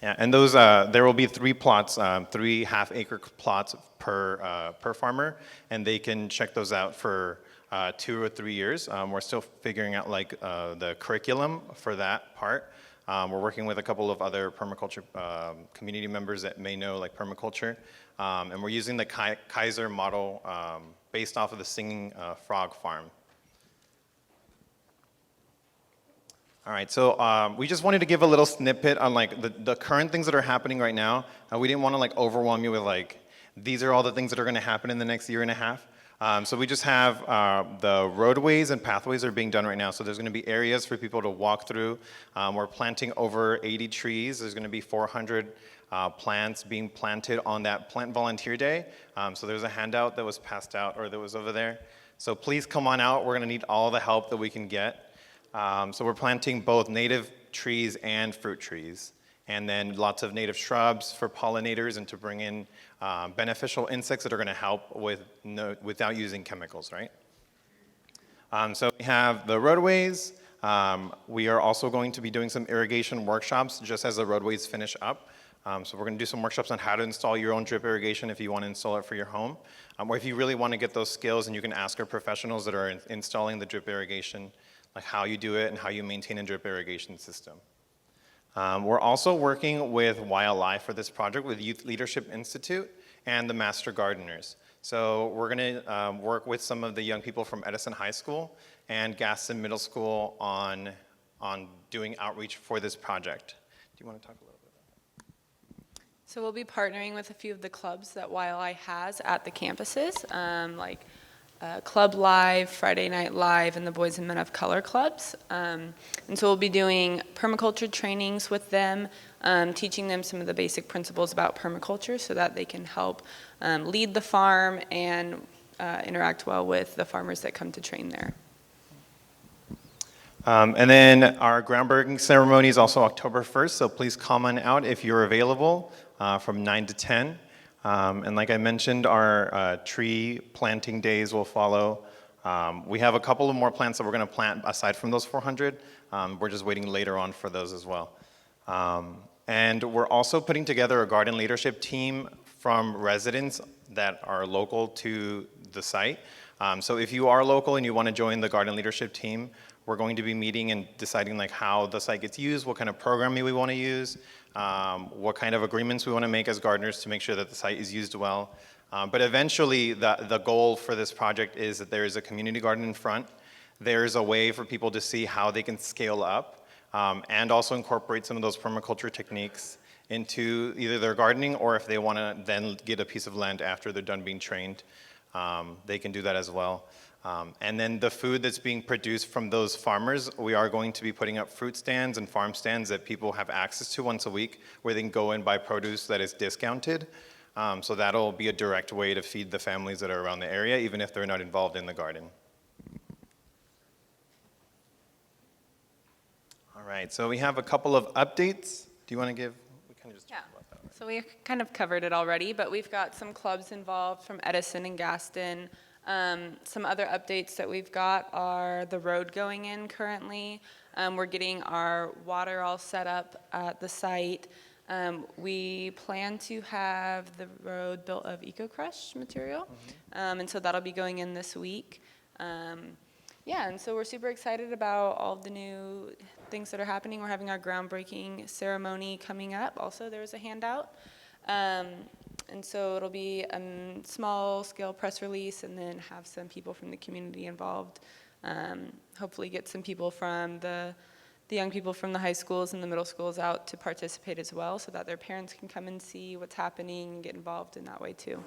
Yeah, and those there will be 3 plots, 3 half-acre plots per farmer, and they can check those out for 2 or 3 years. We're still figuring out like the curriculum for that part. We're working with a couple of other permaculture community members that may know like permaculture, and we're using the Kaiser model based off of the Singing Frog Farm. All right, so we just wanted to give a little snippet on like the current things that are happening right now. We didn't want to like overwhelm you with like, these are all the things that are going to happen in the next year and a half. So we just have the roadways and pathways are being done right now. So there's going to be areas for people to walk through. We're planting over 80 trees. There's going to be 400 plants being planted on that Plant Volunteer Day. So there's a handout that was passed out or that was over there. So please come on out. We're going to need all the help that we can get. So we're planting both native trees and fruit trees. And then lots of native shrubs for pollinators and to bring in beneficial insects that are going to help without using chemicals, right? So we have the roadways. We are also going to be doing some irrigation workshops just as the roadways finish up. So we're going to do some workshops on how to install your own drip irrigation if you want to install it for your home. Or if you really want to get those skills, and you can ask our professionals that are installing the drip irrigation, like how you do it and how you maintain a drip irrigation system. We're also working with YLI for this project with Youth Leadership Institute and the Master Gardeners. So we're going to work with some of the young people from Edison High School and Gaston Middle School on doing outreach for this project. Do you want to talk a little bit? So we'll be partnering with a few of the clubs that YLI has at the campuses, like Club Live, Friday Night Live, and the Boys and Men of Color clubs. And so we'll be doing permaculture trainings with them, teaching them some of the basic principles about permaculture so that they can help lead the farm and interact well with the farmers that come to train there. And then our groundbreaking ceremony is also October 1st, so please come on out if you're available from 9 to 10. And like I mentioned, our tree planting days will follow. We have a couple of more plants that we're going to plant aside from those 400. We're just waiting later on for those as well. And we're also putting together a garden leadership team from residents that are local to the site. So if you are local and you want to join the garden leadership team, we're going to be meeting and deciding like how the site gets used, what kind of programming we want to use, what kind of agreements we want to make as gardeners to make sure that the site is used well. But eventually, the goal for this project is that there is a community garden in front. There's a way for people to see how they can scale up and also incorporate some of those permaculture techniques into either their gardening, or if they want to then get a piece of land after they're done being trained, they can do that as well. And then the food that's being produced from those farmers, we are going to be putting up fruit stands and farm stands that people have access to once a week, where they can go and buy produce that is discounted. So that'll be a direct way to feed the families that are around the area, even if they're not involved in the garden. All right, so we have a couple of updates. Do you want to give? We kind of just talked about that. Right? So we kind of covered it already, but we've got some clubs involved from Edison and Gaston. Some other updates that we've got are the road going in currently. We're getting our water all set up at the site. We plan to have the road built of eco-crush material, and so that'll be going in this week. Yeah, and so we're super excited about all the new things that are happening. We're having our groundbreaking ceremony coming up. Also, there's a handout. And so it'll be a small-scale press release and then have some people from the community involved. Hopefully get some people from the young people from the high schools and the middle schools out to participate as well, so that their parents can come and see what's happening and get involved in that way too.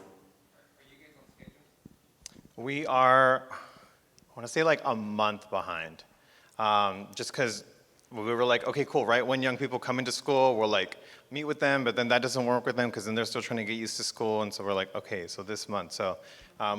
We are, I want to say like a month behind, just because we were like, okay, cool, right? When young people come into school, we'll like meet with them, but then that doesn't work with them because then they're still trying to get used to school, and so we're like, okay, so this month. So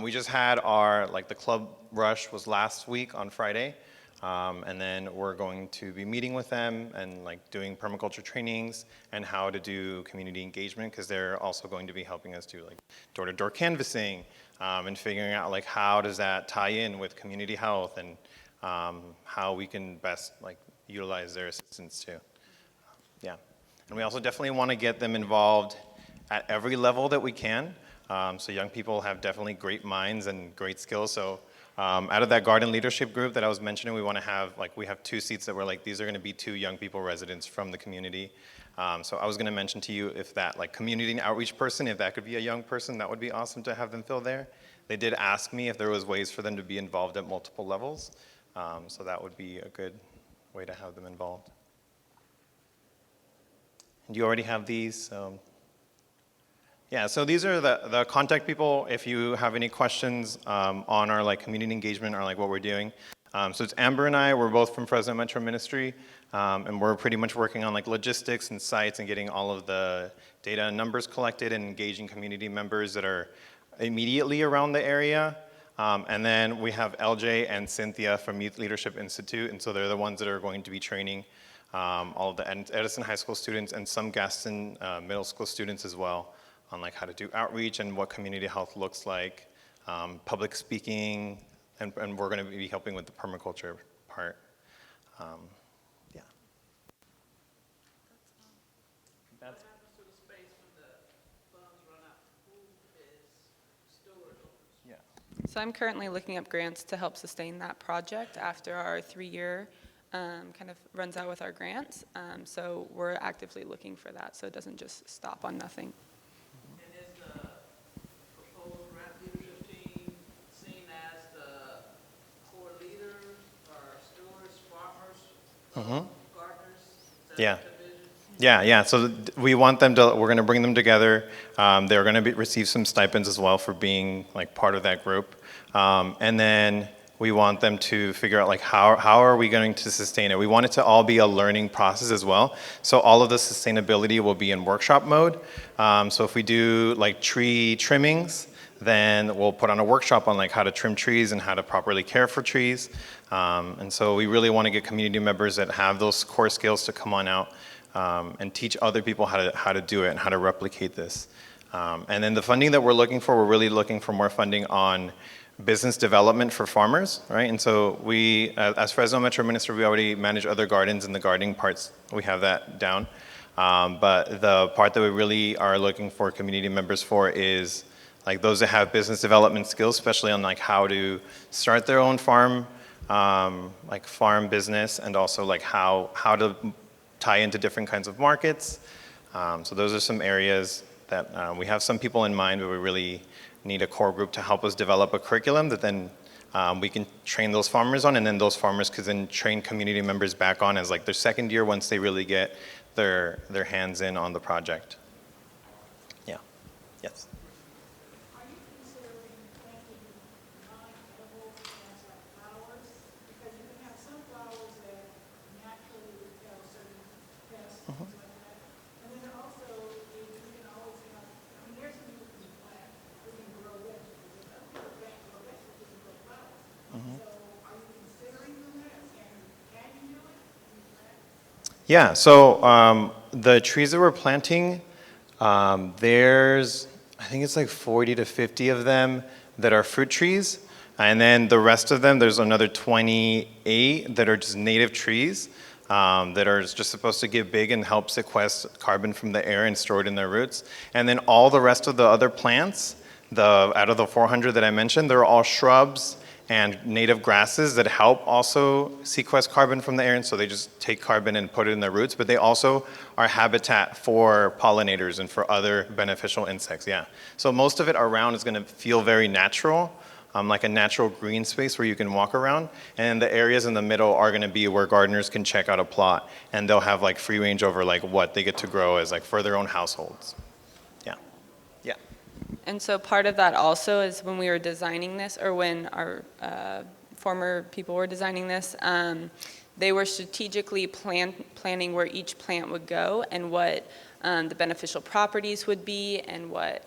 we just had our, like the club rush was last week on Friday, and then we're going to be meeting with them and like doing permaculture trainings and how to do community engagement, because they're also going to be helping us do like door-to-door canvassing and figuring out like how does that tie in with community health and how we can best like utilize their assistance too. Yeah, and we also definitely want to get them involved at every level that we can. So young people have definitely great minds and great skills. So out of that garden leadership group that I was mentioning, we want to have, like, we have 2 seats that we're like, these are going to be 2 young people residents from the community. So I was going to mention to you if that, like, community and outreach person, if that could be a young person, that would be awesome to have them fill there. They did ask me if there was ways for them to be involved at multiple levels. So that would be a good way to have them involved. And you already have these, so Yeah, so these are the contact people if you have any questions on our like community engagement or like what we're doing. So it's Amber and I, we're both from Fresno Metro Ministry, and we're pretty much working on like logistics and sites and getting all of the data and numbers collected and engaging community members that are immediately around the area. And then we have LJ and Cynthia from Youth Leadership Institute, and so they're the ones that are going to be training all of the Edison High School students and some Gaston Middle School students as well on like how to do outreach and what community health looks like, public speaking, and we're going to be helping with the permaculture part. Yeah. That's yeah. So I'm currently looking up grants to help sustain that project after our 3-year kind of runs out with our grants. So we're actively looking for that so it doesn't just stop on nothing. Mm-hmm. Yeah. Yeah. So we want them to, we're going to bring them together. They're going to receive some stipends as well for being like part of that group. And then we want them to figure out like how are we going to sustain it. We want it to all be a learning process as well. So all of the sustainability will be in workshop mode. So if we do like tree trimmings, then we'll put on a workshop on like how to trim trees and how to properly care for trees. And so we really want to get community members that have those core skills to come on out and teach other people how to do it and how to replicate this. And then the funding that we're looking for, we're really looking for more funding on business development for farmers, right? And so we, as Fresno Metro Minister, we already manage other gardens, and the gardening parts, we have that down. But the part that we really are looking for community members for is like those that have business development skills, especially on like how to start their own farm, like farm business, and also like how to tie into different kinds of markets. So those are some areas that we have some people in mind, but we really need a core group to help us develop a curriculum that then we can train those farmers on, and then those farmers could then train community members back on as like their second year once they really get their hands in on the project. Yeah. Yes. Yeah, so the trees that we're planting, there's, I think it's like 40 to 50 of them that are fruit trees. And then the rest of them, there's another 28 that are just native trees that are just supposed to get big and help sequester carbon from the air and store it in their roots. And then all the rest of the other plants, out of the 400 that I mentioned, they're all shrubs and native grasses that help also sequester carbon from the air, and so they just take carbon and put it in their roots, but they also are habitat for pollinators and for other beneficial insects, yeah. So most of it around is gonna feel very natural, like a natural green space where you can walk around, and the areas in the middle are gonna be where gardeners can check out a plot, and they'll have like free range over like what they get to grow as like for their own households. And so part of that also is when we were designing this, or when our former people were designing this, they were strategically planning where each plant would go and what the beneficial properties would be and what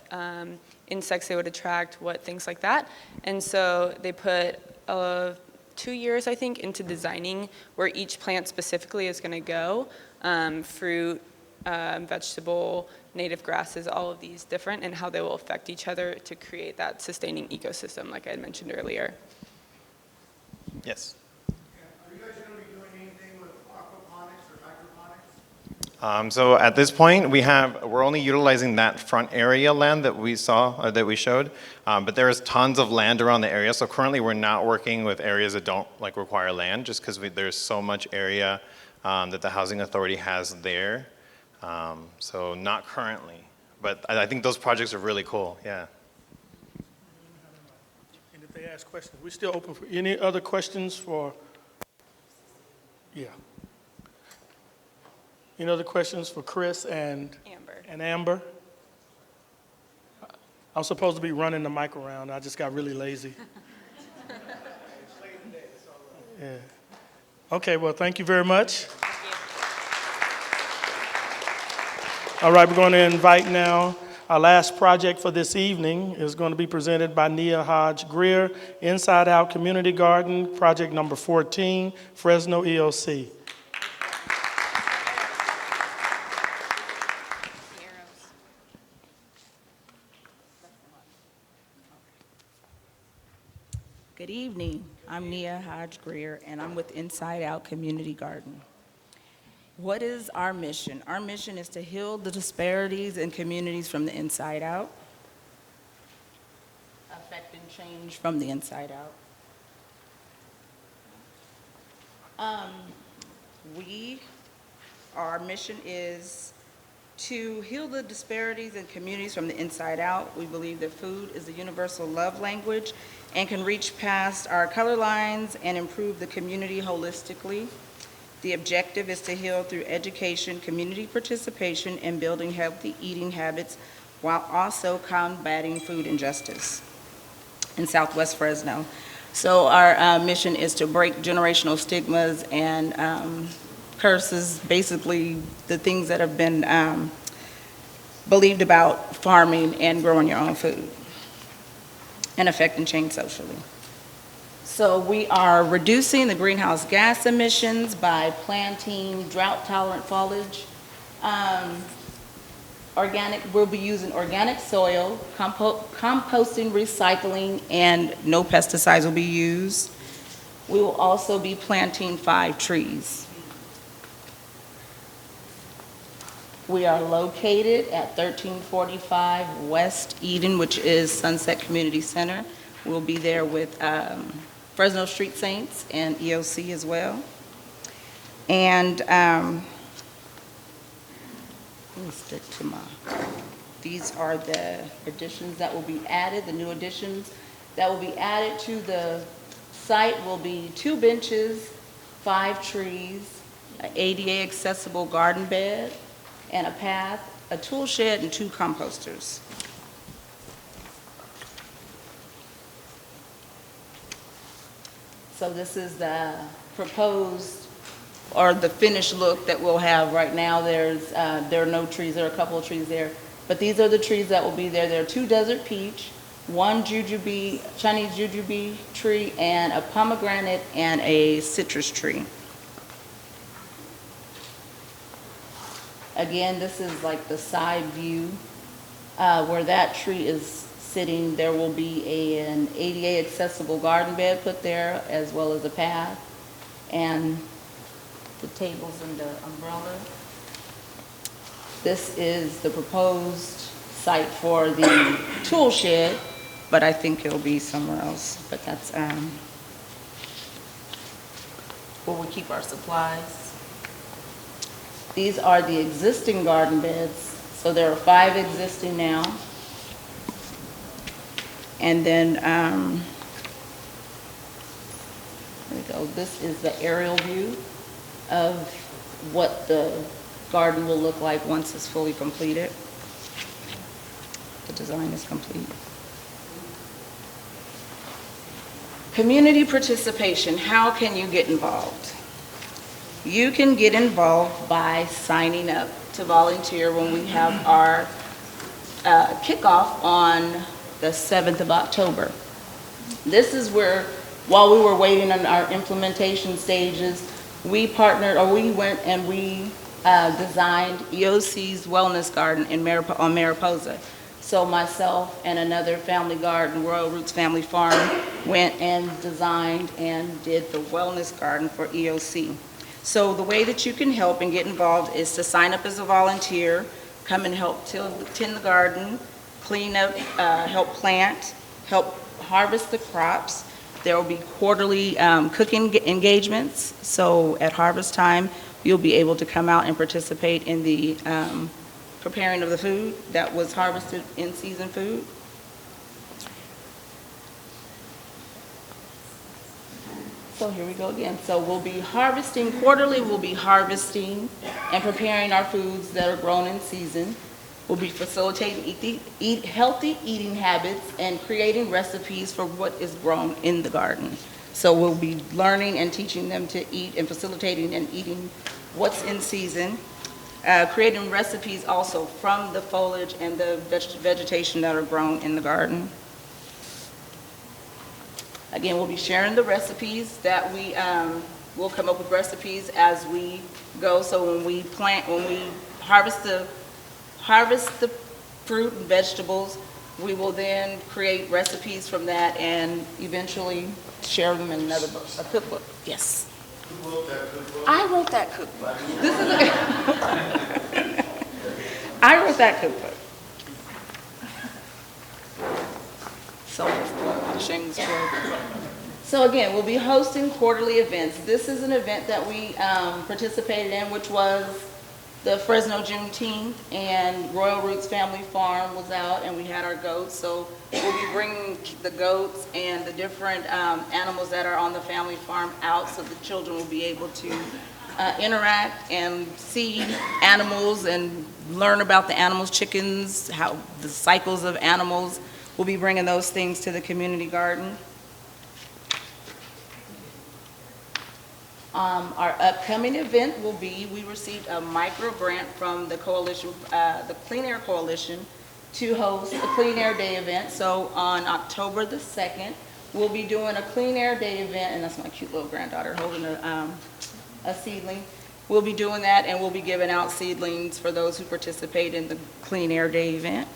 insects they would attract, what things like that. And so they put 2 years, I think, into designing where each plant specifically is going to go, fruit, vegetable, native grasses, all of these different, and how they will affect each other to create that sustaining ecosystem, like I had mentioned earlier. Yes. Are you guys going to be doing anything with aquaponics or hydroponics? So at this point, we're only utilizing that front area land that we saw, that we showed, but there's tons of land around the area. So currently, we're not working with areas that don't like require land, just because there's so much area that the housing authority has there. So not currently, but I think those projects are really cool, yeah. And if they ask questions, we're still open for any other questions for, yeah. Any other questions for Chris and Amber? I was supposed to be running the mic around. I just got really lazy. Yeah. Okay, well, thank you very much. All right, we're going to invite now our last project for this evening is going to be presented by Nia Hodge Greer, Inside Out Community Garden, project number 14, Fresno EOC. Good evening. I'm Nia Hodge Greer, and I'm with Inside Out Community Garden. What is our mission? Our mission is to heal the disparities in communities from the inside out, affect and change from the inside out. Our mission is to heal the disparities in communities from the inside out. We believe that food is a universal love language and can reach past our color lines and improve the community holistically. The objective is to heal through education, community participation, and building healthy eating habits while also combating food injustice in Southwest Fresno. So our mission is to break generational stigmas and curses, basically the things that have been believed about farming and growing your own food, and affect and change socially. So we are reducing the greenhouse gas emissions by planting drought-tolerant foliage. We'll be using organic soil, composting, recycling, and no pesticides will be used. We will also be planting 5 trees. We are located at 1345 West Eden, which is Sunset Community Center. We'll be there with Fresno Street Saints and EOC as well. And let me stick to these are the additions that will be added, the new additions that will be added to the site will be 2 benches, 5 trees, an ADA accessible garden bed, and a path, a tool shed, and 2 composters. So this is the proposed or the finished look that we'll have right now. There are no trees, there are a couple of trees there, but these are the trees that will be there. There are 2 desert peach, 1 jujube, Chinese jujube tree, and a pomegranate and a citrus tree. Again, this is like the side view where that tree is sitting. There will be an ADA accessible garden bed put there, as well as a path, and the tables and the umbrella. This is the proposed site for the tool shed, but I think it'll be somewhere else. But that's where we keep our supplies. These are the existing garden beds. So there are 5 existing now. And then, there we go. This is the aerial view of what the garden will look like once it's fully completed. The design is complete. Community participation. How can you get involved? You can get involved by signing up to volunteer when we have our kickoff on the 7th of October. This is where, while we were waiting on our implementation stages, we went and we designed EOC's Wellness Garden on Mariposa. So myself and another family garden, Royal Roots Family Farm, went and designed and did the Wellness Garden for EOC. So the way that you can help and get involved is to sign up as a volunteer, come and help tend the garden, clean up, help plant, help harvest the crops. There will be quarterly cooking engagements. So at harvest time, you'll be able to come out and participate in the preparing of the food that was harvested in season food. So here we go again. So we'll be harvesting, quarterly we'll be harvesting and preparing our foods that are grown in season. We'll be facilitating healthy eating habits and creating recipes for what is grown in the garden. So we'll be learning and teaching them to eat and facilitating and eating what's in season. Creating recipes also from the foliage and the vegetation that are grown in the garden. Again, we'll be sharing the recipes that we'll come up with recipes as we go. So when we harvest the fruit and vegetables, we will then create recipes from that and eventually share them in a cookbook. Yes. Who wrote that cookbook? I wrote that cookbook. I wrote that cookbook. So again, we'll be hosting quarterly events. This is an event that we participated in, which was the Fresno Juneteenth, and Royal Roots Family Farm was out, and we had our goats. So we'll be bringing the goats and the different animals that are on the family farm out, so the children will be able to interact and see animals and learn about the animals, chickens, how the cycles of animals. We'll be bringing those things to the community garden. Our upcoming event will be, we received a micro grant from the coalition, the Clean Air Coalition, to host a Clean Air Day event. So on October the 2nd, we'll be doing a Clean Air Day event, and that's my cute little granddaughter holding a seedling. We'll be doing that, and we'll be giving out seedlings for those who participate in the Clean Air Day event.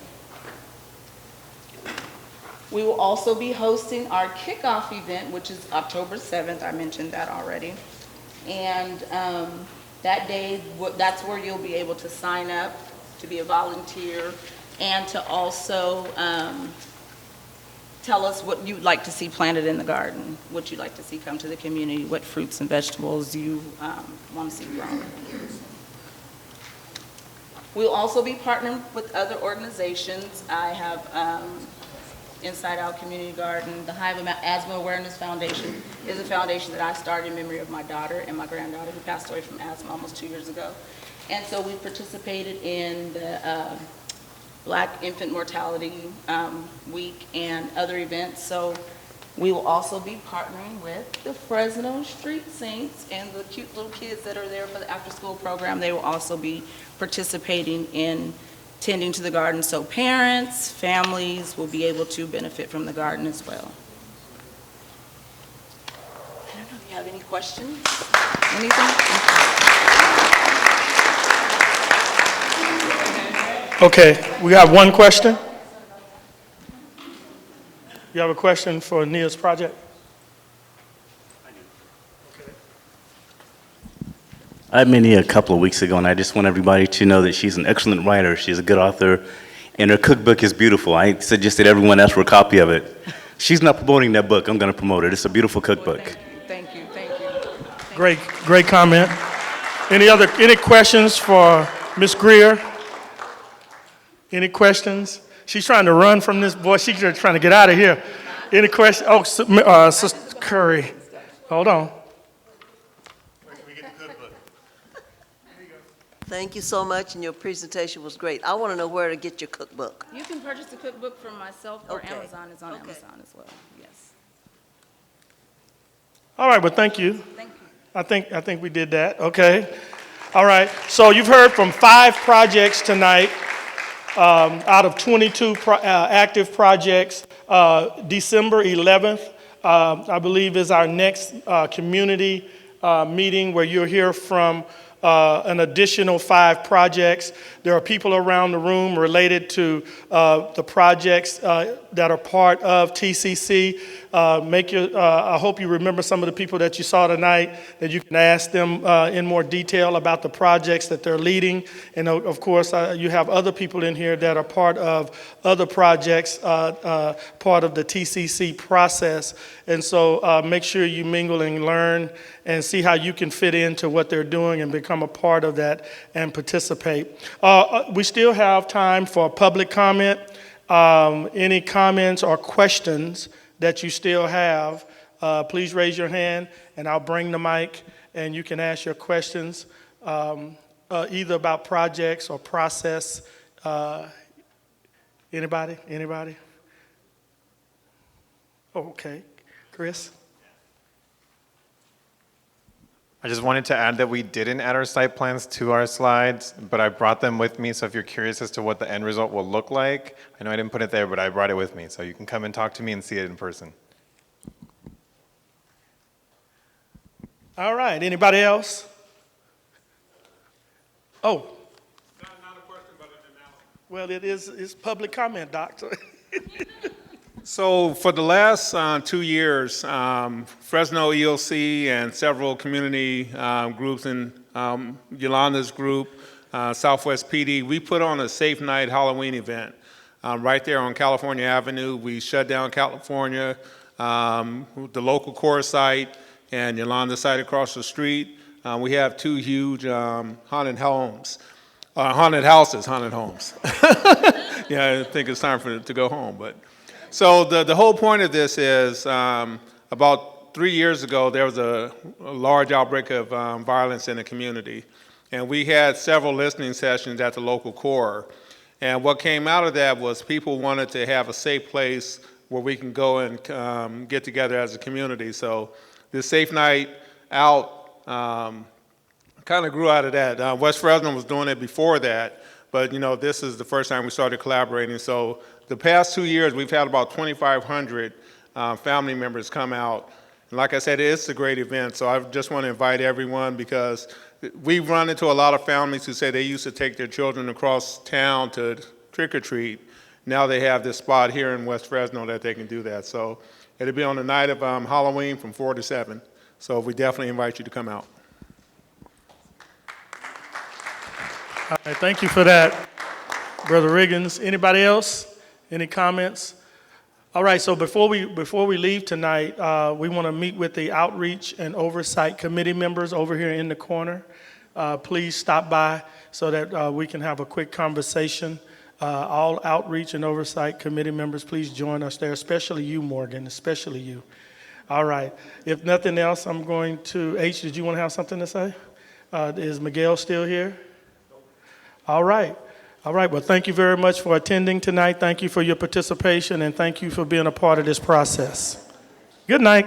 We will also be hosting our kickoff event, which is October 7th. I mentioned that already. And that day, that's where you'll be able to sign up to be a volunteer and to also tell us what you'd like to see planted in the garden, what you'd like to see come to the community, what fruits and vegetables you want to see grown. We'll also be partnering with other organizations. I have Inside Out Community Garden. The Hive Asthma Awareness Foundation is a foundation that I started in memory of my daughter and my granddaughter who passed away from asthma almost 2 years ago. And so we participated in the Black Infant Mortality Week and other events. So we will also be partnering with the Fresno Street Saints and the cute little kids that are there for the after-school program. They will also be participating in tending to the garden, so parents, families will be able to benefit from the garden as well. I don't know if you have any questions? Anything? Okay, we got one question. You have a question for Nia's project? I met Nia a couple of weeks ago, and I just want everybody to know that she's an excellent writer. She's a good author, and her cookbook is beautiful. I suggested everyone ask for a copy of it. She's not promoting that book. I'm going to promote it. It's a beautiful cookbook. Thank you. Great comment. Any questions for Ms. Greer? Any questions? She's trying to run from this boy. She's just trying to get out of here. Any questions? Oh, Sister Curry. Hold on. Thank you so much, and your presentation was great. I want to know where to get your cookbook. You can purchase the cookbook from myself, or Okay. Amazon is on Amazon as well. Yes. All right, well, thank you. Thank you. I think we did that. Okay. All right. So you've heard from 5 projects tonight out of 22 active projects. December 11th, I believe, is our next community meeting where you'll hear from an additional 5 projects. There are people around the room related to the projects that are part of TCC. I hope you remember some of the people that you saw tonight, that you can ask them in more detail about the projects that they're leading. And of course, you have other people in here that are part of other projects, part of the TCC process. And so make sure you mingle and learn and see how you can fit into what they're doing and become a part of that and participate. We still have time for public comment. Any comments or questions that you still have, please raise your hand and I'll bring the mic and you can ask your questions either about projects or process Anybody? Anybody? Oh, okay. Chris? I just wanted to add that we didn't add our site plans to our slides, but I brought them with me, so if you're curious as to what the end result will look like, I know I didn't put it there, but I brought it with me, so you can come and talk to me and see it in person. All right. Anybody else? Oh. Not a question, but an analysis. Well, it's public comment, Doctor. So for the last 2 years, Fresno EOC and several community groups in Yolanda's group, Southwest PD, we put on a Safe Night Halloween event right there on California Avenue. We shut down California, the local core site, and Yolanda site across the street. We have 2 huge haunted homes. Haunted houses, haunted homes. Yeah, I think it's time to go home, but. So the whole point of this is about 3 years ago, there was a large outbreak of violence in the community. And we had several listening sessions at the local core. And what came out of that was people wanted to have a safe place where we can go and get together as a community. So this Safe Night Out kind of grew out of that. West Fresno was doing it before that, but this is the first time we started collaborating. So the past 2 years, we've had about 2,500 family members come out. And like I said, it's a great event, so I just want to invite everyone because we've run into a lot of families who say they used to take their children across town to trick or treat. Now they have this spot here in West Fresno that they can do that. So it'll be on the night of Halloween from 4 to 7. So we definitely invite you to come out. All right, thank you for that, Brother Riggins. Anybody else? Any comments? All right, so before we leave tonight, we want to meet with the Outreach and Oversight Committee members over here in the corner. Please stop by so that we can have a quick conversation. All Outreach and Oversight Committee members, please join us there, especially you, Morgan, especially you. All right, if nothing else, I'm going to, H, did you want to have something to say? Is Miguel still here? All right. All right, well, thank you very much for attending tonight. Thank you for your participation, and thank you for being a part of this process. Good night.